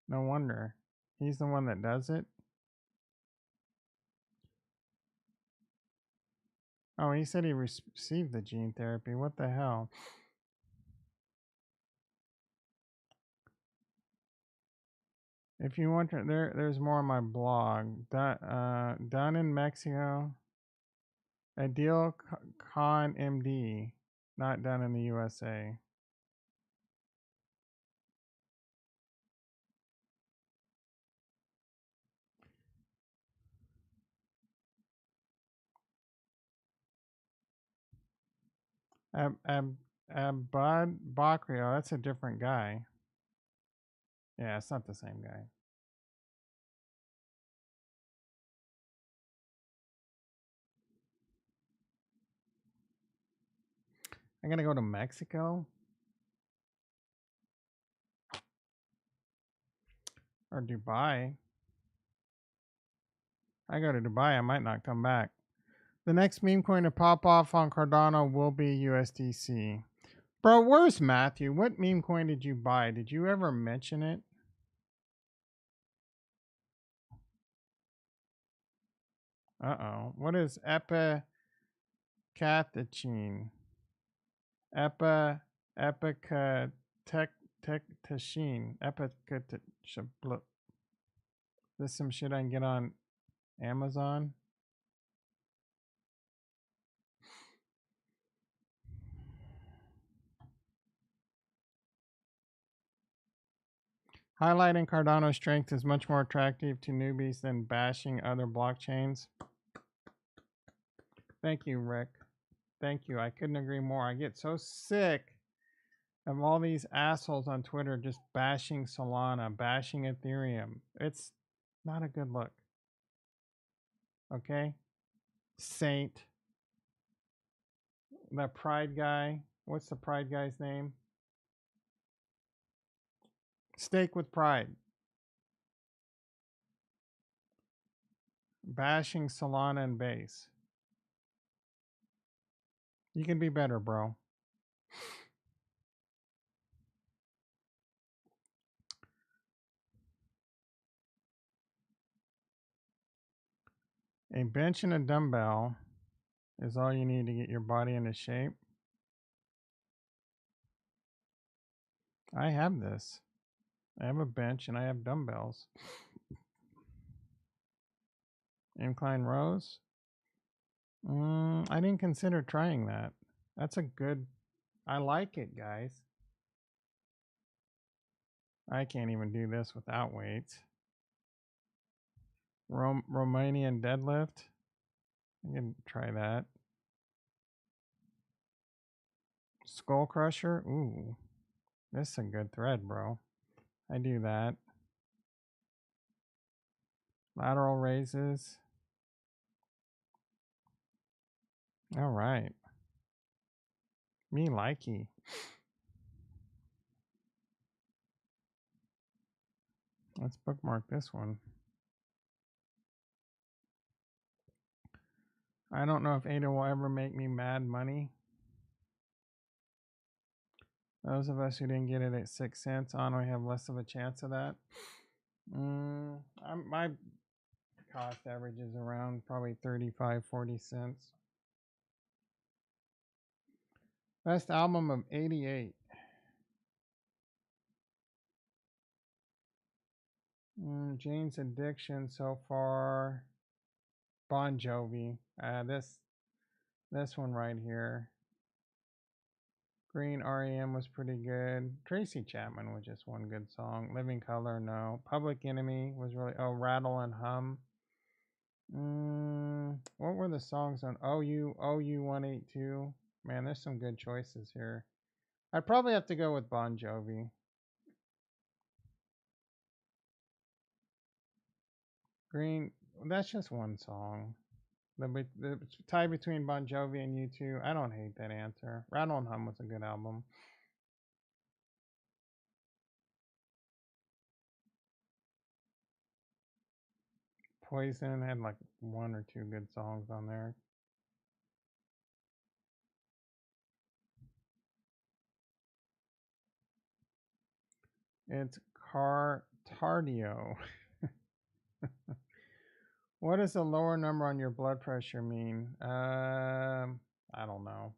No wonder. He's the one that does it. Oh, he said he received the gene therapy. What the hell? If you want to, there's more on my blog. Done in Mexico. Adil Khan MD. Not done in the USA. Abad Bakrio. That's a different guy. Yeah, it's not the same guy. I'm gonna go to Mexico or Dubai. I go to Dubai, I might not come back. The next meme coin to pop off on Cardano will be USDC. Bro, where's Matthew? What meme coin did you buy? Did you ever mention it? Uh-oh. What is epicatechine? Epicatechine. Epicatechine. This some shit I can get on Amazon? Highlighting Cardano's strength is much more attractive to newbies than bashing other blockchains. Thank you, Rick. Thank you. I couldn't agree more. I get so sick of all these assholes on Twitter just bashing Solana, bashing Ethereum. It's not a good look. Okay? Saint. That Pride guy. What's the Pride guy's name? Steak with Pride. Bashing Solana and Base. You can be better, bro. A bench and a dumbbell is all you need to get your body into shape. I have this. I have a bench and I have dumbbells. Incline rows. I didn't consider trying that. That's a good. I like it, guys. I can't even do this without weights. Romanian deadlift. I can try that. Skull crusher. Ooh, this is a good thread, bro. I do that. Lateral raises. All right. Me likey. Let's bookmark this one. I don't know if ADA will ever make me mad money. Those of us who didn't get it at 6 cents on, we have less of a chance of that. My cost average is around probably 35, 40 cents. Best album of 88. Jane's Addiction so far. Bon Jovi. This one right here. Green REM was pretty good. Tracy Chapman was just one good song. Living Color, no. Public Enemy was really. Oh, Rattle and Hum. What were the songs on OU 182? Man, there's some good choices here. I'd probably have to go with Bon Jovi. Green. That's just one song. The tie between Bon Jovi and U2. I don't hate that answer. Rattle and Hum was a good album. Poison had like one or two good songs on there. It's Cardio. What does a lower number on your blood pressure mean? I don't know.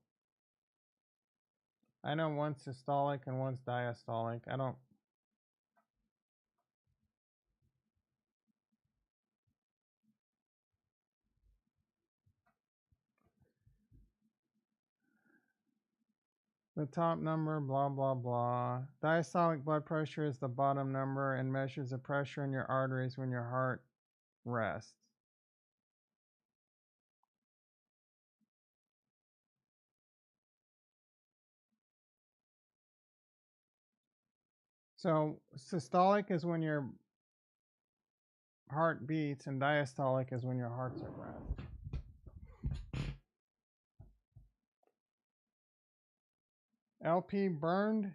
I know one's systolic and one's diastolic. I don't. The top number, blah, blah, blah. Diastolic blood pressure is the bottom number and measures the pressure in your arteries when your heart rests. So, systolic is when your heart beats, and diastolic is when your heart's at rest. LP burned.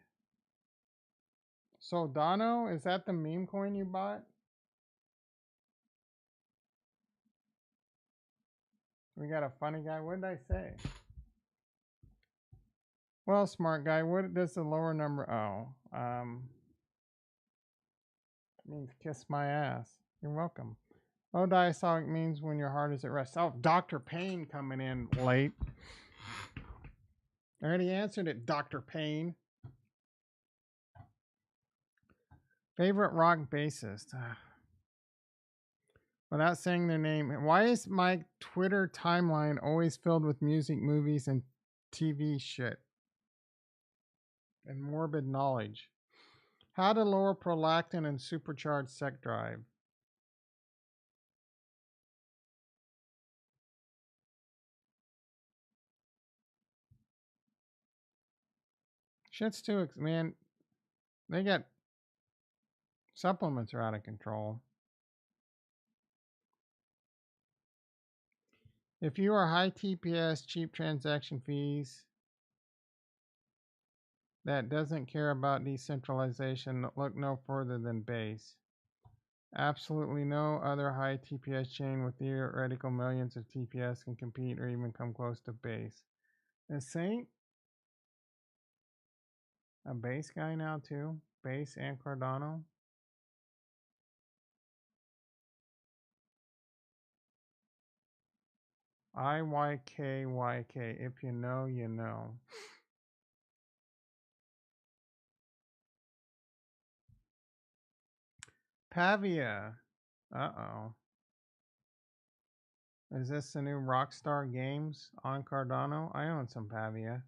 Soldano, is that the meme coin you bought? We got a funny guy. What did I say? Well, smart guy, what does the lower number? Oh, means kiss my ass. You're welcome. Oh, diastolic means when your heart is at rest. Oh, Dr. Payne coming in late. I already answered it, Dr. Payne. Favorite rock bassist? Without saying their name. Why is my Twitter timeline always filled with music, movies, and TV shit? And morbid knowledge. How to lower prolactin and supercharge sex drive. Shit's too, man. They got supplements are out of control. If you are high TPS, cheap transaction fees, that doesn't care about decentralization, look no further than Base. Absolutely no other high TPS chain with theoretical millions of TPS can compete or even come close to Base. Is Saint a Base guy now too? Base and Cardano? IYKYK. If you know, you know. Pavia. Uh-oh. Is this the new Rockstar Games on Cardano? I own some Pavia.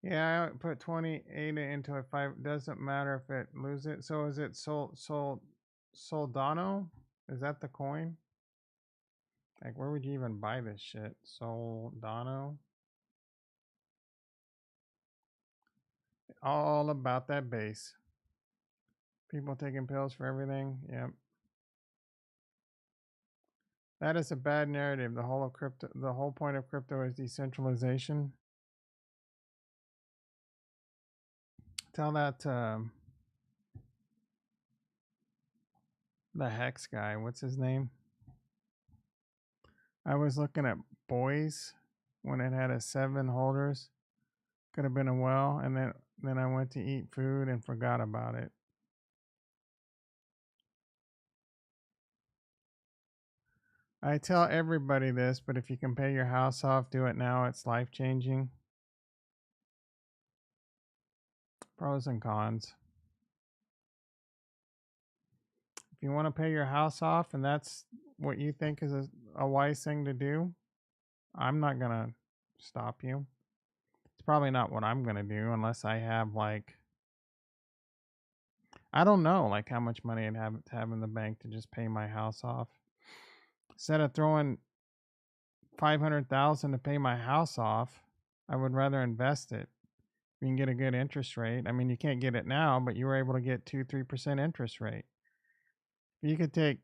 Yeah, I put 28 into it. 5 doesn't matter if it loses it. So is it Soldano? Is that the coin? Like, where would you even buy this shit? Soldano? All about that base. People taking pills for everything. Yep. That is a bad narrative. The whole point of crypto is decentralization. Tell that the Hex guy. What's his name? I was looking at boys when it had a 7 holders. Could have been a well, and then I went to eat food and forgot about it. I tell everybody this, but if you can pay your house off, do it now. It's life changing. Pros and cons. If you want to pay your house off and that's what you think is a wise thing to do, I'm not going to stop you. It's probably not what I'm going to do unless I have like, I don't know, like how much money I'd have to have in the bank to just pay my house off. Instead of throwing 500,000 to pay my house off, I would rather invest it. You can get a good interest rate. I mean, you can't get it now, but you were able to get 2-3% interest rate. You could get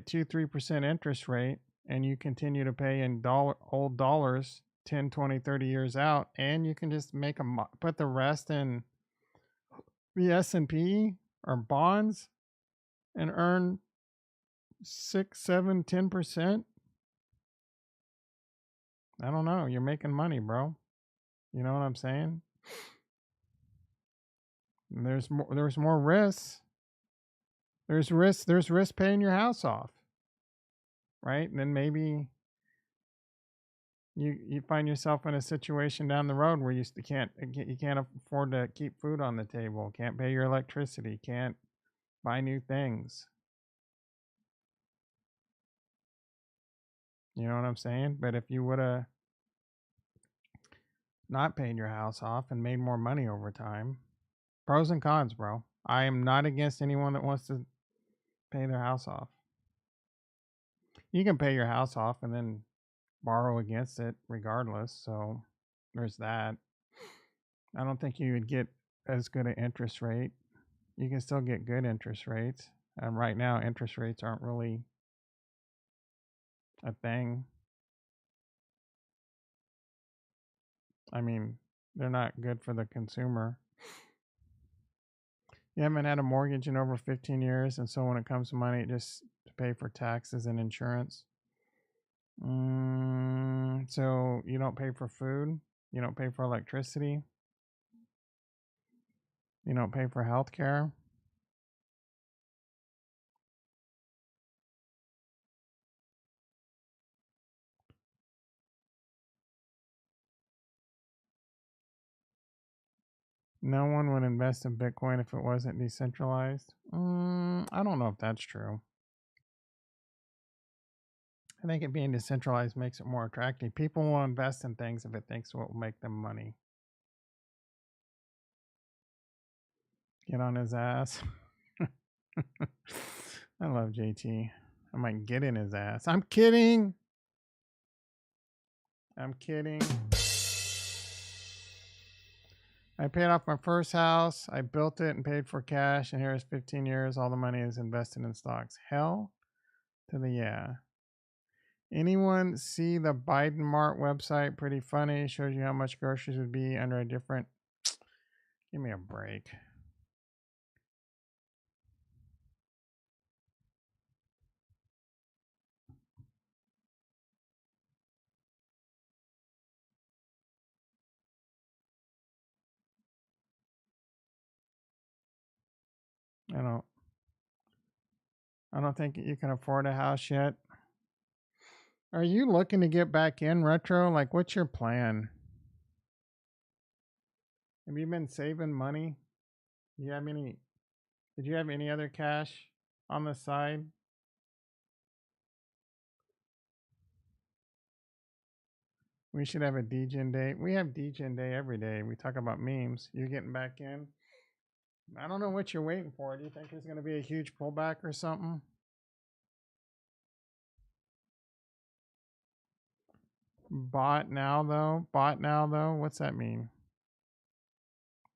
2-3% interest rate and you continue to pay in old dollars 10, 20, 30 years out, and you can just put the rest in the S&P or bonds and earn 6, 7, 10%. I don't know. You're making money, bro. You know what I'm saying? And there's more risks. There's risk paying your house off. Right? And then maybe you find yourself in a situation down the road where you can't afford to keep food on the table, can't pay your electricity, can't buy new things. You know what I'm saying? But if you would have not paid your house off and made more money over time, pros and cons, bro. I am not against anyone that wants to pay their house off. You can pay your house off and then borrow against it regardless. So there's that. I don't think you would get as good an interest rate. You can still get good interest rates. And right now, interest rates aren't really a thing. I mean, they're not good for the consumer. You haven't had a mortgage in over 15 years, and so when it comes to money, just to pay for taxes and insurance. So you don't pay for food, you don't pay for electricity, you don't pay for health care. No one would invest in Bitcoin if it wasn't decentralized. I don't know if that's true. I think it being decentralized makes it more attractive. People will invest in things if it thinks it will make them money. Get on his ass. I love JT. I might get in his ass. I'm kidding. I'm kidding. I paid off my first house. I built it and paid for cash. And here's 15 years. All the money is invested in stocks. Hell to the yeah. Anyone see the Biden Mart website? Pretty funny. Shows you how much groceries would be under a different. Give me a break. I don't think you can afford a house yet. Are you looking to get back in retro? Like, what's your plan? Have you been saving money? Do you have any? Did you have any other cash on the side? We should have a DGen day. We have DGen day every day. We talk about memes. You're getting back in. I don't know what you're waiting for. Do you think there's going to be a huge pullback or something? Bought now though. What's that mean?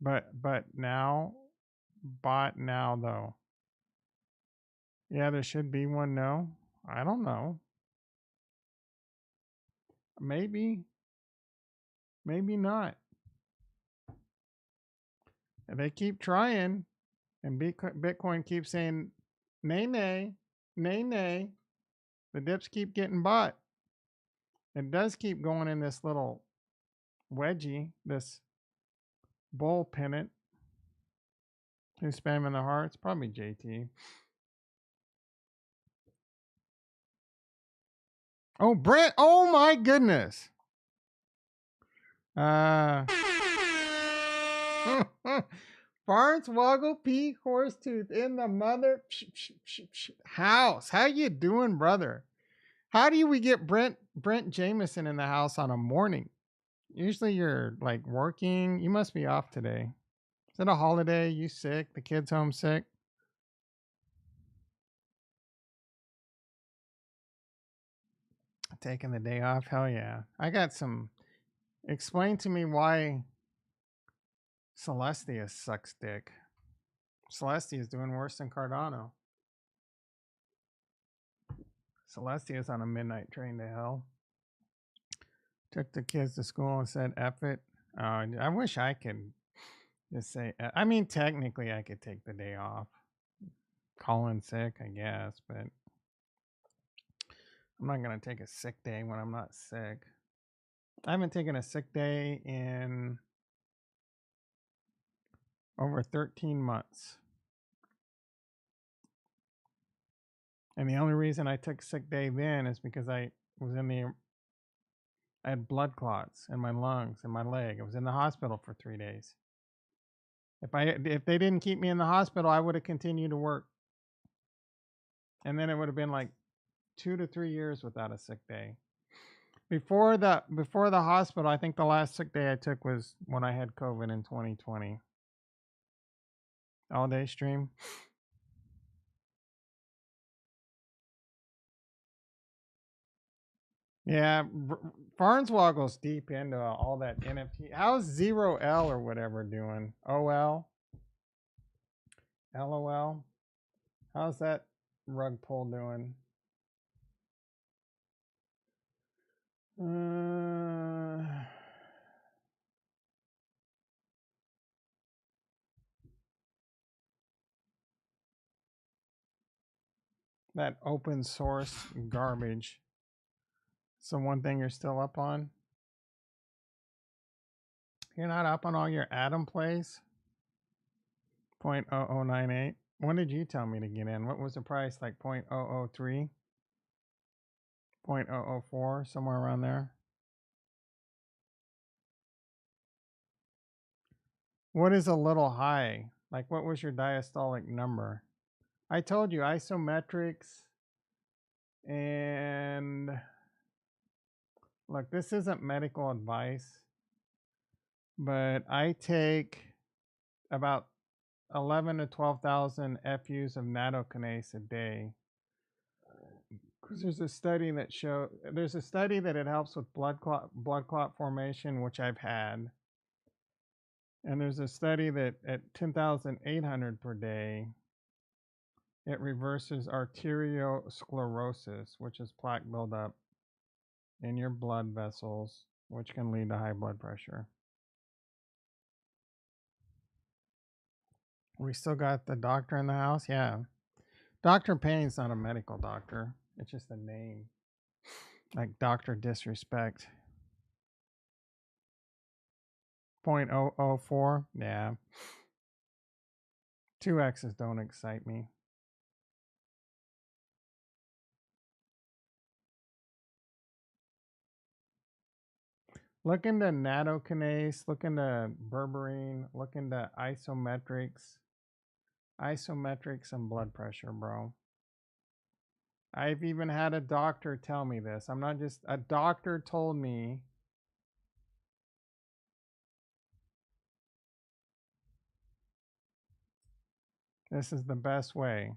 But now, bought now though. Yeah, there should be one. No, I don't know. Maybe, maybe not. And they keep trying, and Bitcoin keeps saying, nay, nay, nay, nay. The dips keep getting bought. It does keep going in this little wedgie, this bull pennant. Who's spamming the hearts? Probably JT. Oh, Brent. Oh, my goodness. Farnswoggle P. Horsetooth in the mother house. How you doing, brother? How do we get Brent Jameson in the house on a morning? Usually you're like working. You must be off today. Is it a holiday? You sick? The kids homesick? Taking the day off? Hell yeah. I got some. Explain to me why Celestia sucks dick. Celestia is doing worse than Cardano. Celestia is on a midnight train to hell. Took the kids to school and said, F it. I wish I could just say, I mean, technically, I could take the day off. Call in sick, I guess, but I'm not going to take a sick day when I'm not sick. I haven't taken a sick day in over 13 months. And the only reason I took sick day then is because I had blood clots in my lungs and my leg. I was in the hospital for 3 days. If they didn't keep me in the hospital, I would have continued to work. And then it would have been like 2 to 3 years without a sick day. Before the hospital, I think the last sick day I took was when I had COVID in 2020. All day stream. Yeah, Farnswoggle's deep into all that NFT. How's 0L or whatever doing? OL? LOL? How's that rug pull doing? That open source garbage. So one thing you're still up on? You're not up on all your Atom plays? 0.0098. When did you tell me to get in? What was the price? Like 0.003? 0.004? Somewhere around there? What is a little high? Like what was your diastolic number? I told you isometrics and look, this isn't medical advice, but I take about 11 to 12,000 FUs of nattokinase a day. Because there's a study that it helps with blood clot formation, which I've had. And there's a study that at 10,800 per day, it reverses arteriosclerosis, which is plaque buildup in your blood vessels, which can lead to high blood pressure. We still got the doctor in the house? Yeah. Dr. Payne's not a medical doctor. It's just a name. Like Dr. Disrespect. 0.004? Yeah. 2X's don't excite me. Look into nattokinase, look into berberine, look into isometrics and blood pressure, bro. I've even had a doctor tell me this. I'm not just, a doctor told me this is the best way.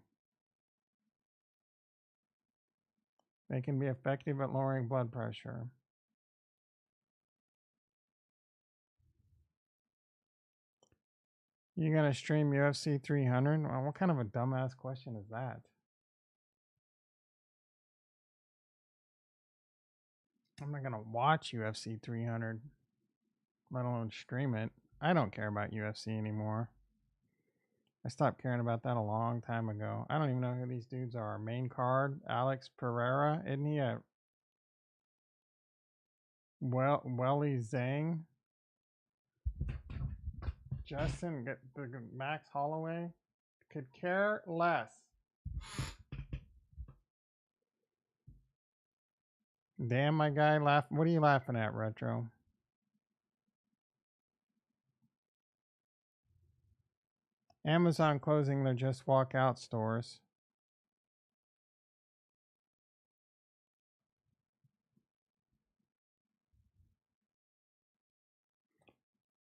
They can be effective at lowering blood pressure. You gonna stream UFC 300? Well, what kind of a dumbass question is that? I'm not gonna watch UFC 300, let alone stream it. I don't care about UFC anymore. I stopped caring about that a long time ago. I don't even know who these dudes are. Main card, Alex Pereira. Isn't he a Welly Zhang? Justin, Max Holloway? Could care less. Damn, my guy, laugh. What are you laughing at, Retro? Amazon closing their Just Walk Out stores.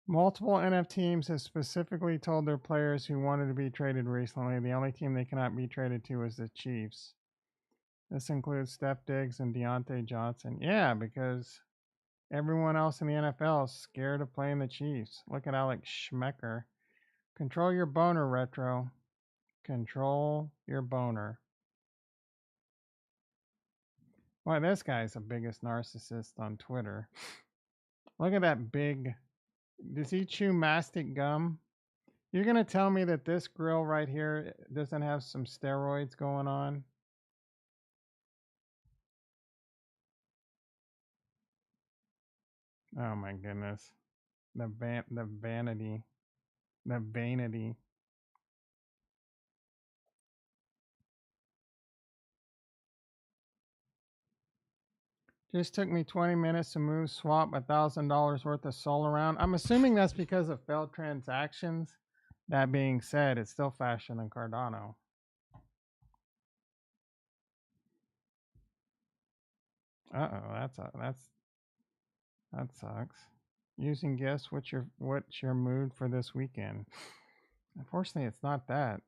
Multiple NF teams have specifically told their players who wanted to be traded recently the only team they cannot be traded to is the Chiefs. This includes Steph Diggs and Deontay Johnson. Yeah, because everyone else in the NFL is scared of playing the Chiefs. Look at Alex Schmecker. Control your boner, Retro. Control your boner. Boy, this guy's the biggest narcissist on Twitter. Look at that big. Does he chew mastic gum? You're going to tell me that this grill right here doesn't have some steroids going on? Oh my goodness. The vanity. The vanity. Just took me 20 minutes to move swap $1,000 worth of SOL around. I'm assuming that's because of failed transactions. That being said, it's still faster than Cardano. Uh-oh, that sucks. Using guess what's your mood for this weekend? Unfortunately, it's not that.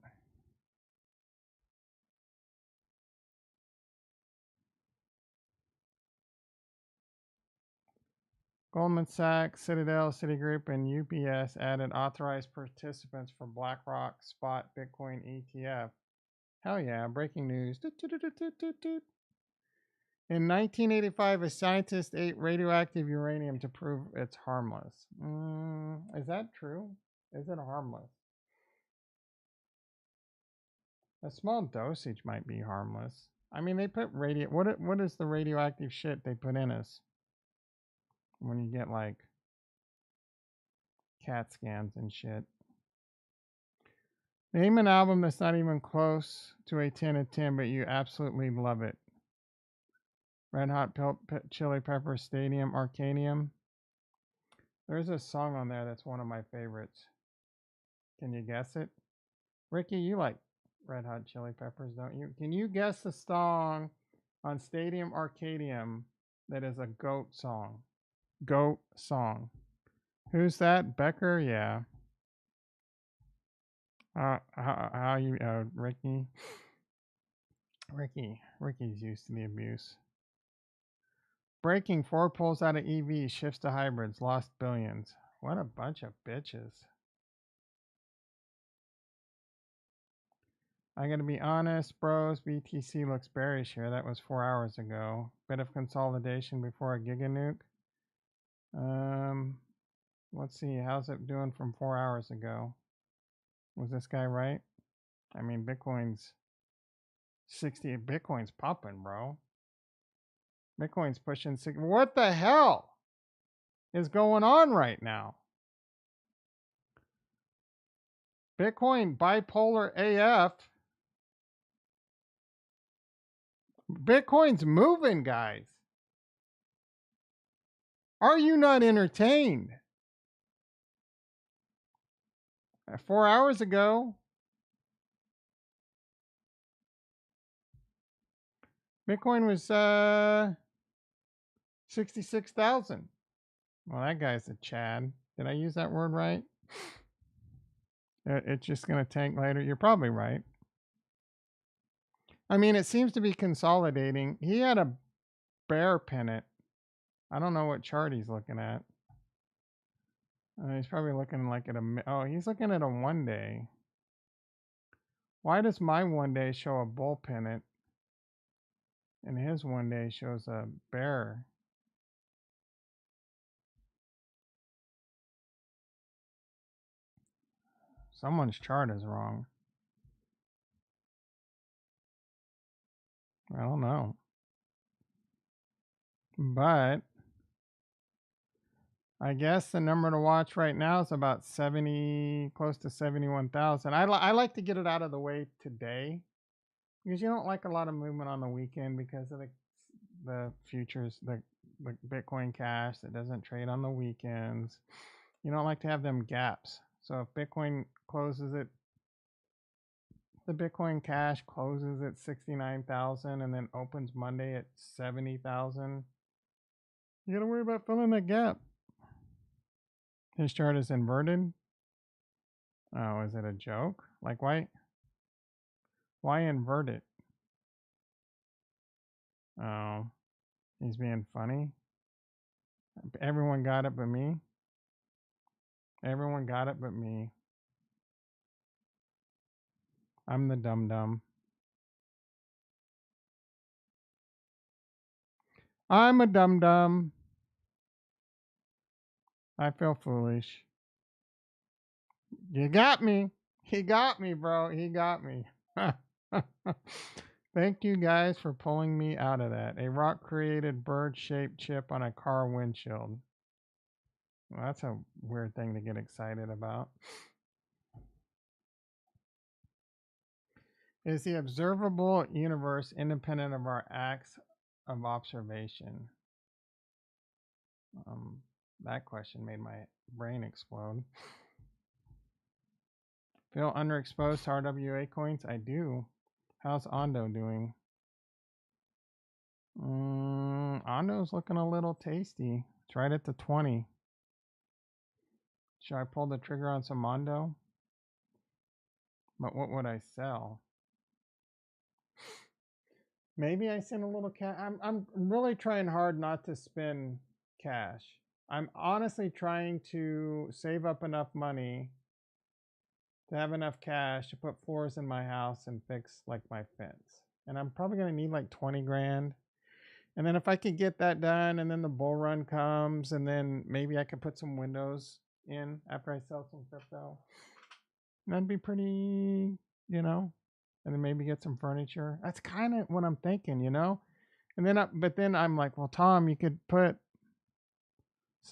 Goldman Sachs, Citadel, Citigroup, and UBS added authorized participants for BlackRock Spot Bitcoin ETF. Hell yeah, breaking news. In 1985, a scientist ate radioactive uranium to prove it's harmless. Is that true? Is it harmless? A small dosage might be harmless. I mean, they put what is the radioactive shit they put in us when you get like CAT scans and shit? Name an album that's not even close to a 10 of 10, but you absolutely love it. Red Hot Chili Peppers Stadium Arcadium. There's a song on there that's one of my favorites. Can you guess it? Ricky, you like Red Hot Chili Peppers, don't you? Can you guess the song on Stadium Arcadium that is a goat song? Goat song. Who's that? Becker? Yeah. How you, Ricky? Ricky's used to the abuse. Breaking 4 pulls out of EV, shifts to hybrids, lost billions. What a bunch of bitches. I gotta be honest, bros. BTC looks bearish here. That was 4 hours ago. Bit of consolidation before a giga nuke. Let's see. How's it doing from 4 hours ago? Was this guy right? I mean, Bitcoin's 60. Bitcoin's popping, bro. Bitcoin's pushing 60. What the hell is going on right now? Bitcoin bipolar AF. Bitcoin's moving, guys. Are you not entertained? 4 hours ago, Bitcoin was 66,000. Well, that guy's a Chad. Did I use that word right? It's just going to tank later. You're probably right. I mean, it seems to be consolidating. He had a bear pennant. I don't know what chart he's looking at. He's probably looking like at he's looking at a 1 day. Why does my 1 day show a bull pennant and his 1 day shows a bear? Someone's chart is wrong. I don't know. But I guess the number to watch right now is about 70, close to 71,000. I like to get it out of the way today because you don't like a lot of movement on the weekend because of the futures, the Bitcoin Cash that doesn't trade on the weekends. You don't like to have them gaps. So if Bitcoin closes it The Bitcoin Cash closes at 69,000 and then opens Monday at 70,000. You gotta worry about filling that gap. His chart is inverted. Oh, is it a joke? Like why invert it? Oh, he's being funny. Everyone got it but me. Everyone got it but me. I'm the dum dum. I'm a dum dum. I feel foolish. You got me. He got me, bro. He got me. Thank you guys for pulling me out of that. A rock created bird shaped chip on a car windshield. Well, that's a weird thing to get excited about. Is the observable universe independent of our acts of observation? That question made my brain explode. Feel underexposed to RWA coins? I do. How's Ondo doing? Ondo's looking a little tasty. It's right at the 20. Should I pull the trigger on some Ondo? But what would I sell? Maybe I send a little cash. I'm really trying hard not to spend cash. I'm honestly trying to save up enough money to have enough cash to put floors in my house and fix like my fence. And I'm probably gonna need like 20 grand. And then if I could get that done and then the bull run comes and then maybe I could put some windows in after I sell some crypto. That'd be pretty, and then maybe get some furniture. That's kind of what I'm thinking. And then, but then I'm like, well, Tom, you could put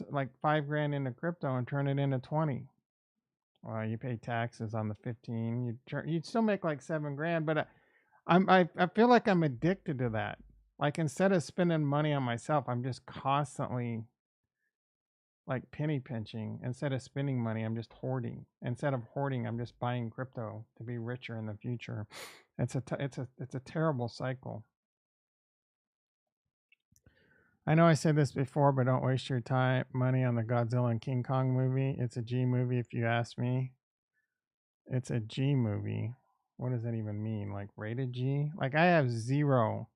like 5 grand into crypto and turn it into 20. Well, you pay taxes on the 15. You'd still make like 7 grand, but I feel like I'm addicted to that. Like instead of spending money on myself, I'm just constantly like penny pinching. Instead of spending money, I'm just hoarding. Instead of hoarding, I'm just buying crypto to be richer in the future. It's a terrible cycle. I know I said this before, but don't waste your money on the Godzilla and King Kong movie. It's a G movie, if you ask me. It's a G movie. What does that even mean? Like rated G? Like I have zero.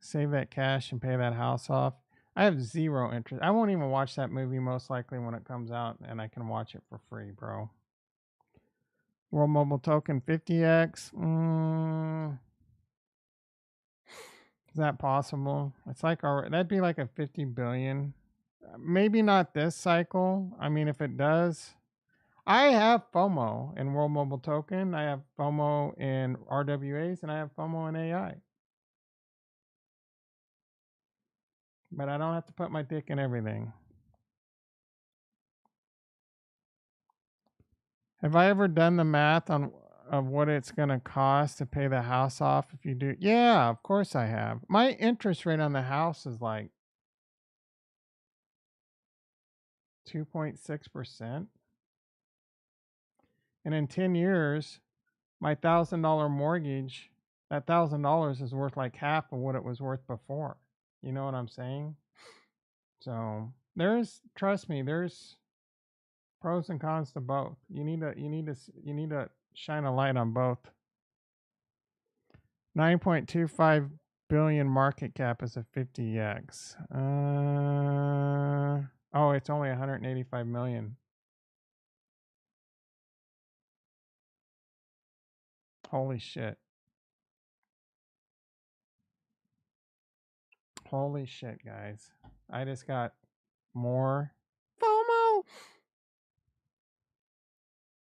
Save that cash and pay that house off. I have zero interest. I won't even watch that movie most likely when it comes out, and I can watch it for free, bro. World Mobile Token 50x. Is that possible? It's like that'd be like a 50 billion. Maybe not this cycle. I mean, if it does, I have FOMO in World Mobile Token. I have FOMO in RWAs, and I have FOMO in AI. But I don't have to put my dick in everything. Have I ever done the math of what it's going to cost to pay the house off if you do? Yeah, of course I have. My interest rate on the house is like 2.6%. And in 10 years, my $1,000 mortgage, that $1,000 is worth like half of what it was worth before. You know what I'm saying? So trust me, there's pros and cons to both. You need to shine a light on both. 9.25 billion market cap is a 50x. Oh, it's only 185 million. Holy shit. Holy shit, guys. I just got more FOMO.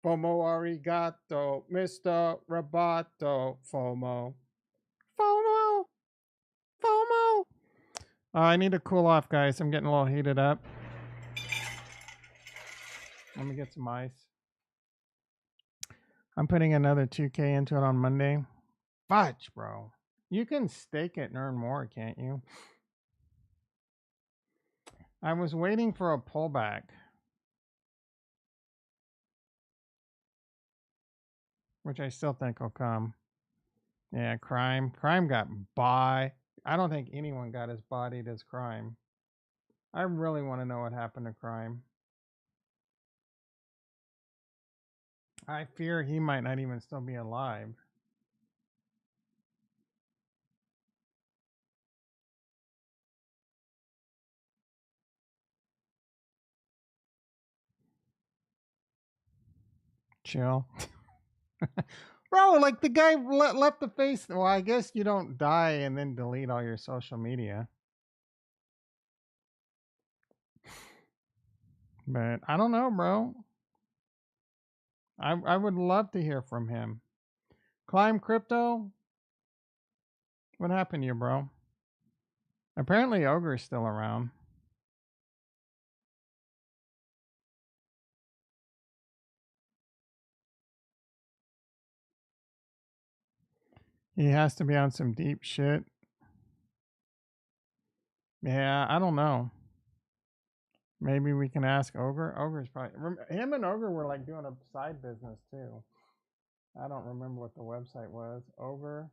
FOMO arigato, Mr. Roboto. FOMO. FOMO. FOMO. I need to cool off, guys. I'm getting a little heated up. Let me get some ice. I'm putting another 2K into it on Monday. Fudge, bro. You can stake it and earn more, can't you? I was waiting for a pullback. which I still think will come. Yeah, crime. Crime got by. I don't think anyone got as bodied as crime. I really want to know what happened to crime. I fear he might not even still be alive. Chill. Bro, like the guy left the face. Well, I guess you don't die and then delete all your social media. But I don't know, bro. I would love to hear from him. Climb Crypto, what happened to you, bro? Apparently, Ogre's still around. He has to be on some deep shit. Yeah, I don't know. Maybe we can ask Ogre. Ogre's probably him and Ogre were like doing a side business too. I don't remember what the website was. Ogre.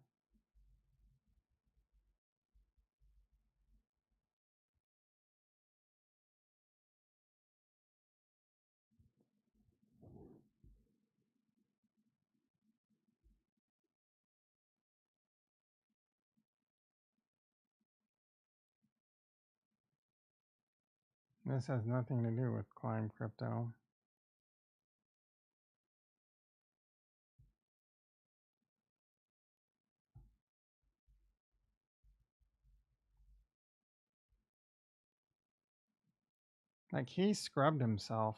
This has nothing to do with Climb Crypto. Like he scrubbed himself.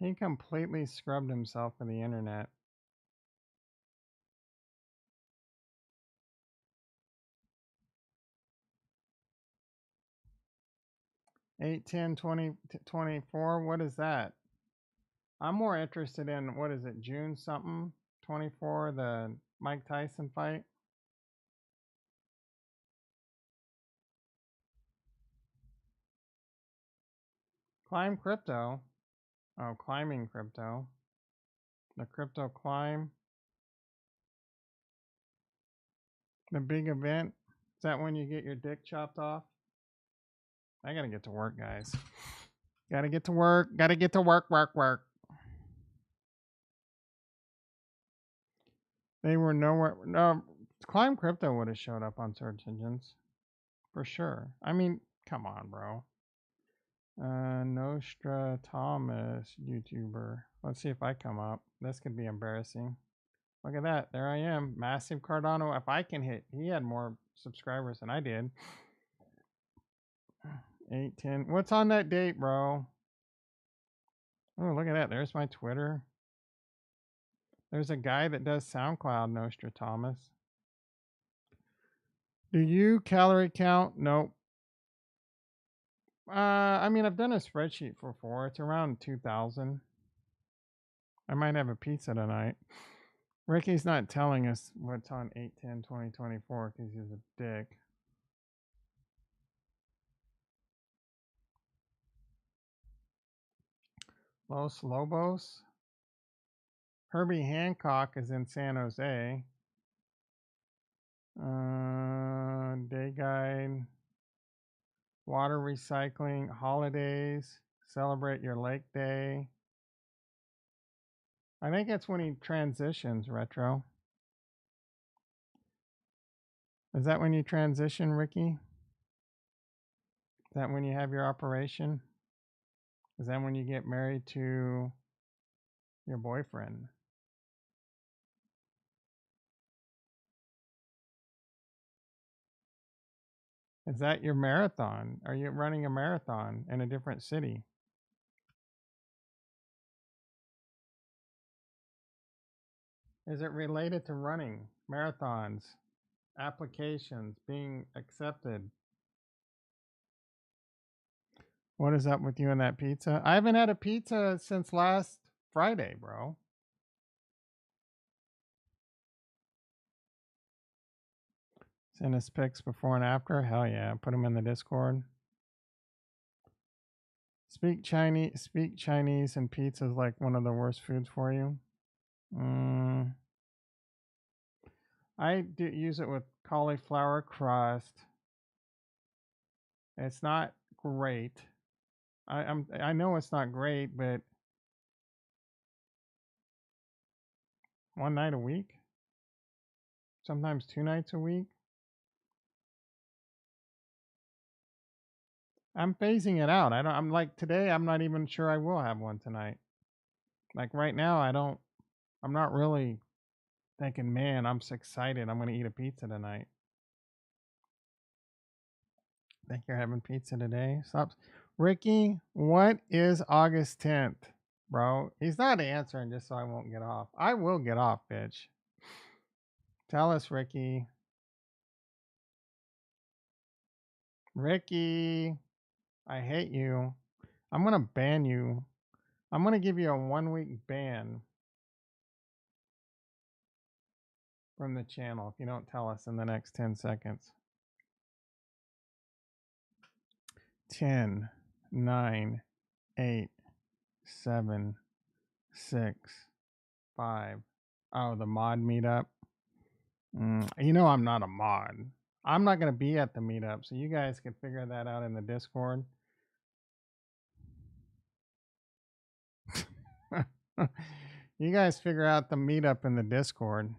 He completely scrubbed himself for the internet. 8, 10, 20, 24. What is that? I'm more interested in, what is it, June something? 24, the Mike Tyson fight? Climb Crypto. Oh, Climbing Crypto. The Crypto Climb. The big event. Is that when you get your dick chopped off? I gotta get to work, guys. Gotta get to work. Gotta get to work, work, work. They were nowhere. No, Climb Crypto would have showed up on search engines. For sure. I mean, come on, bro. Nostra Thomas, YouTuber. Let's see if I come up. This could be embarrassing. Look at that. There I am. Massive Cardano. If I can hit, he had more subscribers than I did. 8, 10. What's on that date, bro? Oh, look at that. There's my Twitter. There's a guy that does SoundCloud, Nostra Thomas. Do you calorie count? Nope. I mean, I've done a spreadsheet before. It's around 2,000. I might have a pizza tonight. Ricky's not telling us what's on 8/10/2024 because he's a dick. Los Lobos. Herbie Hancock is in San Jose. Day guide. Water recycling. Holidays. Celebrate your lake day. I think that's when he transitions, Retro. Is that when you transition, Ricky? Is that when you have your operation? Is that when you get married to your boyfriend? Is that your marathon? Are you running a marathon in a different city? Is it related to running, marathons, applications, being accepted? What is up with you and that pizza? I haven't had a pizza since last Friday, bro. Send us pics before and after. Hell yeah. Put them in the Discord. Speak Chinese and pizza is like one of the worst foods for you. Mm, I do use it with cauliflower crust. It's not great. I know it's not great, but one night a week, sometimes 2 nights a week. I'm phasing it out. I'm like today. I'm not even sure I will have one tonight. Like right now, I don't. I'm not really thinking, man, I'm so excited. I'm gonna eat a pizza tonight. Think you're having pizza today? Stop, Ricky. What is August 10th, bro? He's not answering just so I won't get off. I will get off, bitch. Tell us, Ricky. Ricky, I hate you. I'm gonna ban you. I'm gonna give you a 1 week ban from the channel if you don't tell us in the next 10 seconds. 10, 9, 8, 7, 6, 5. Oh, the mod meetup. You know I'm not a mod. I'm not gonna be at the meetup, so you guys can figure that out in the Discord. You guys figure out the meetup in the Discord.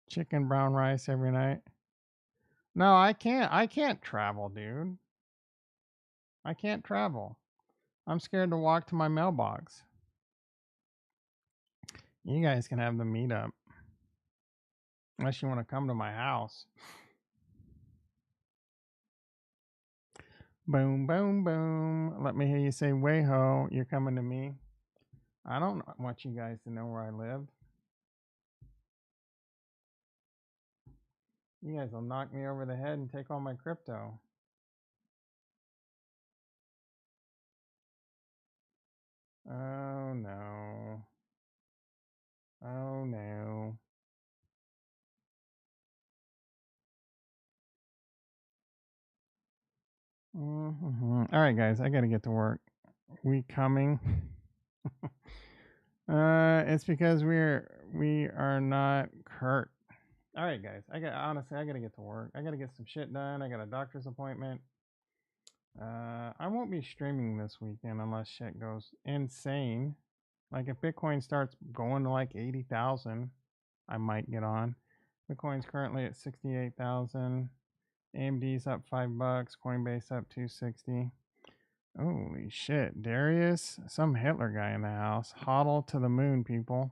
Chicken brown rice every night. No, I can't. I can't travel, dude. I can't travel. I'm scared to walk to my mailbox. You guys can have the meetup. Unless you want to come to my house. Boom, boom, boom. Let me hear you say, way ho, you're coming to me. I don't want you guys to know where I live. You guys will knock me over the head and take all my crypto. Oh no. Oh no. All right, guys, I got to get to work. We coming? It's because we are not Kurt. All right, guys. I got to get to work. I got to get some shit done. I got a doctor's appointment. I won't be streaming this weekend unless shit goes insane. Like if Bitcoin starts going to like 80,000, I might get on. Bitcoin's currently at 68,000. AMD's up $5. Coinbase up 260. Holy shit, Darius, some Hitler guy in the house. Hodl to the moon, people.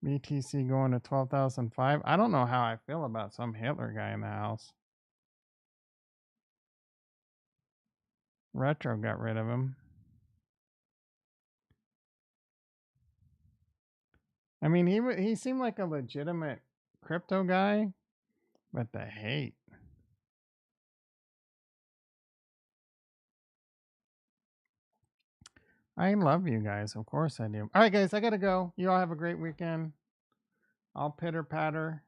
BTC going to 12,005. I don't know how I feel about some Hitler guy in the house. Retro got rid of him. I mean, he seemed like a legitimate crypto guy, but the hate. I love you guys. Of course I do. All right, guys, I got to go. You all have a great weekend. I'll pitter patter.